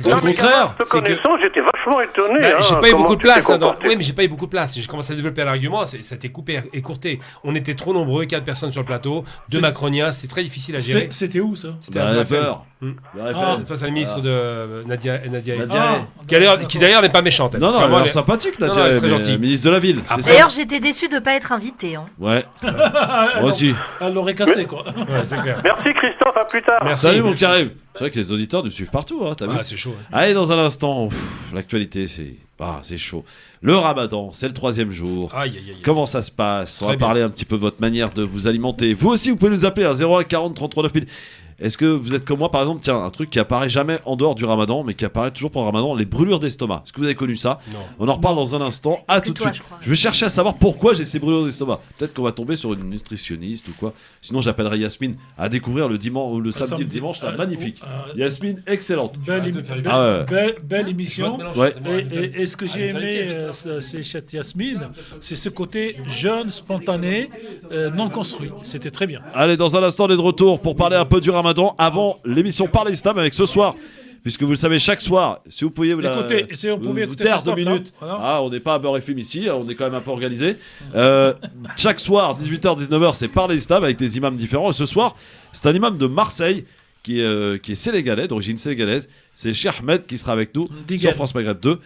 Au contraire. Te connaissant, j'étais vachement étonné. J'ai pas eu beaucoup de place. Oui, mais j'ai pas eu beaucoup de place. J'ai commencé à développer l'argument. Ça a été coupé, écourté. On était trop nombreux, 4 personnes sur le plateau, 2 macroniens. C'était très difficile à gérer. C'était où ça? C'était à Peur. Face à la ministre de Nadia qui d'ailleurs n'est pas méchante. Non, elle est sympathique, Nadia. Elle est très gentille. Ministre de la ville. D'ailleurs, j'étais déçu de pas être invité. Ouais. Moi aussi. Elle l'aurait cassé, quoi. Ouais, c'est clair. Merci Christophe, à plus tard. Merci. Salut mon Karim. C'est vrai que les auditeurs nous suivent partout, t'as vu. C'est chaud. Allez, dans un instant, l'actualité, c'est chaud. Le Ramadan, c'est le 3e jour. Comment ça se passe? On va parler un petit peu de votre manière de vous alimenter. Vous aussi, vous pouvez nous appeler à 01 40 33 9000. Est-ce que vous êtes comme moi, par exemple, tiens, un truc qui apparaît jamais en dehors du Ramadan, mais qui apparaît toujours pendant le Ramadan, les brûlures d'estomac. Est-ce que vous avez connu ça? Non. On en reparle dans un instant. À tout de suite. Je vais chercher à savoir pourquoi j'ai ces brûlures d'estomac. Peut-être qu'on va tomber sur une nutritionniste ou quoi. Sinon, j'appellerai Yasmine à découvrir le dimanche ou le samedi, le dimanche. Magnifique. Yasmine, excellente. Belle émission. Ouais. Et ce que j'ai aimé, c'est chez Yasmine, c'est ce côté jeune, spontané, non construit. C'était très bien. Allez, dans un instant, on est de retour pour parler un peu du Ramadan avant l'émission Parler Islam avec ce soir. Puisque vous le savez, chaque soir, si vous pouviez vous taire 2 minutes. On n'est pas à Beurre FM ici, on est quand même un peu organisé. Chaque soir, 18h, 19h, c'est Parler Islam avec des imams différents. Et ce soir, c'est un imam de Marseille qui est sénégalais, d'origine sénégalaise. C'est Cheikh Ahmed qui sera avec nous sur France Maghreb 2.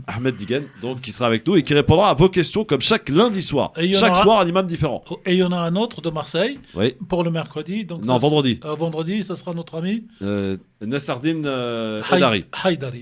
Ahmed Digen, donc qui sera avec nous et qui répondra à vos questions comme chaque lundi soir. Chaque soir, un imam différent. Et il y en a un autre de Marseille pour le mercredi. Donc vendredi. Vendredi, ça sera notre ami Nassardine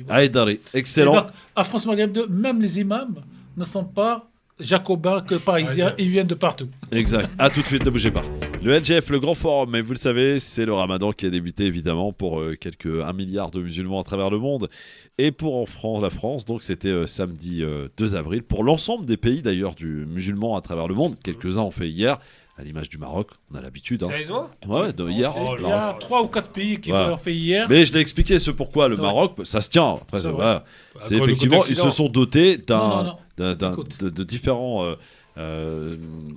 Haïdari. Excellent. Donc, à France Maghreb 2, même les imams ne sont pas jacobins que parisiens, ils viennent de partout. Exact. À tout de suite, ne bougez pas. Le LGF, le grand forum, mais vous le savez, c'est le Ramadan qui a débuté évidemment pour 1 milliard de musulmans à travers le monde. Et pour la France, donc c'était samedi 2 avril. Pour l'ensemble des pays d'ailleurs du musulman à travers le monde, quelques-uns ont fait hier. À l'image du Maroc, on a l'habitude. Sérieusement ? Ouais, hier. Il y a 3 ou 4 pays qui ont fait hier. Mais je l'ai expliqué pourquoi le Maroc, ça se tient. Après, c'est effectivement, ils se sont dotés de différents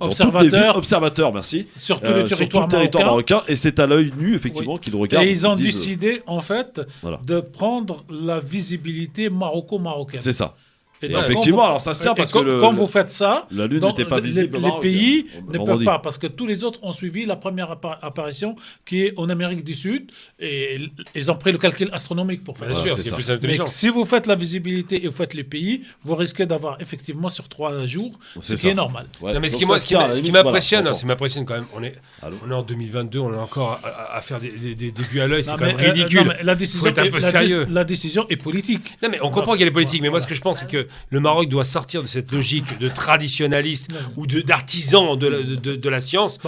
observateurs, merci. Sur tout le territoire marocain. Et c'est à l'œil nu, effectivement, qu'ils regardent. Et ils ont décidé, en fait, de prendre la visibilité maroco-marocaine. C'est ça. Et donc, effectivement, alors ça se tient parce que quand vous faites ça, la Lune n'était pas visible. Les pays ne peuvent pas, parce que tous les autres ont suivi la première apparition qui est en Amérique du Sud, et ils ont pris le calcul astronomique pour faire ça. C'est plus intelligent. Mais si vous faites la visibilité et vous faites les pays, vous risquez d'avoir effectivement sur 3 jours, ce qui est normal. Ouais. Non, mais ce qui m'impressionne, ça m'impressionne quand même. On est en 2022, on est encore à faire des vues à l'œil, c'est quand même ridicule. Il faut être un peu sérieux. La décision est politique. Non, mais on comprend qu'elle est politique, mais moi ce que je pense, c'est que le Maroc doit sortir de cette logique de traditionnaliste ou d'artisan de la science.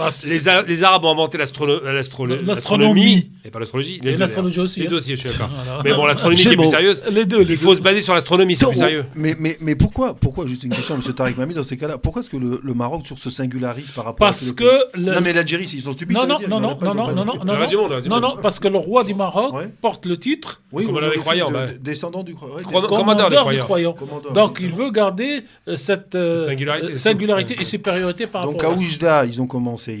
Les Arabes ont inventé l'astronomie et pas l'astrologie. L'astrologie aussi. Les deux aussi, je suis d'accord. Mais bon, l'astronomie qui est plus sérieuse. Il faut se baser sur l'astronomie, c'est plus sérieux. Mais pourquoi, juste une question, M. Tariq Mami, dans ces cas-là, pourquoi est-ce que le Maroc sur ce singularise par rapport Non, mais l'Algérie, ils sont stupides. Non, parce que le roi du Maroc porte le titre. Oui, descendant du commandeur des croyants. Donc il veut garder cette singularité et supériorité par rapport à... Donc à Oujda, ils ont commencé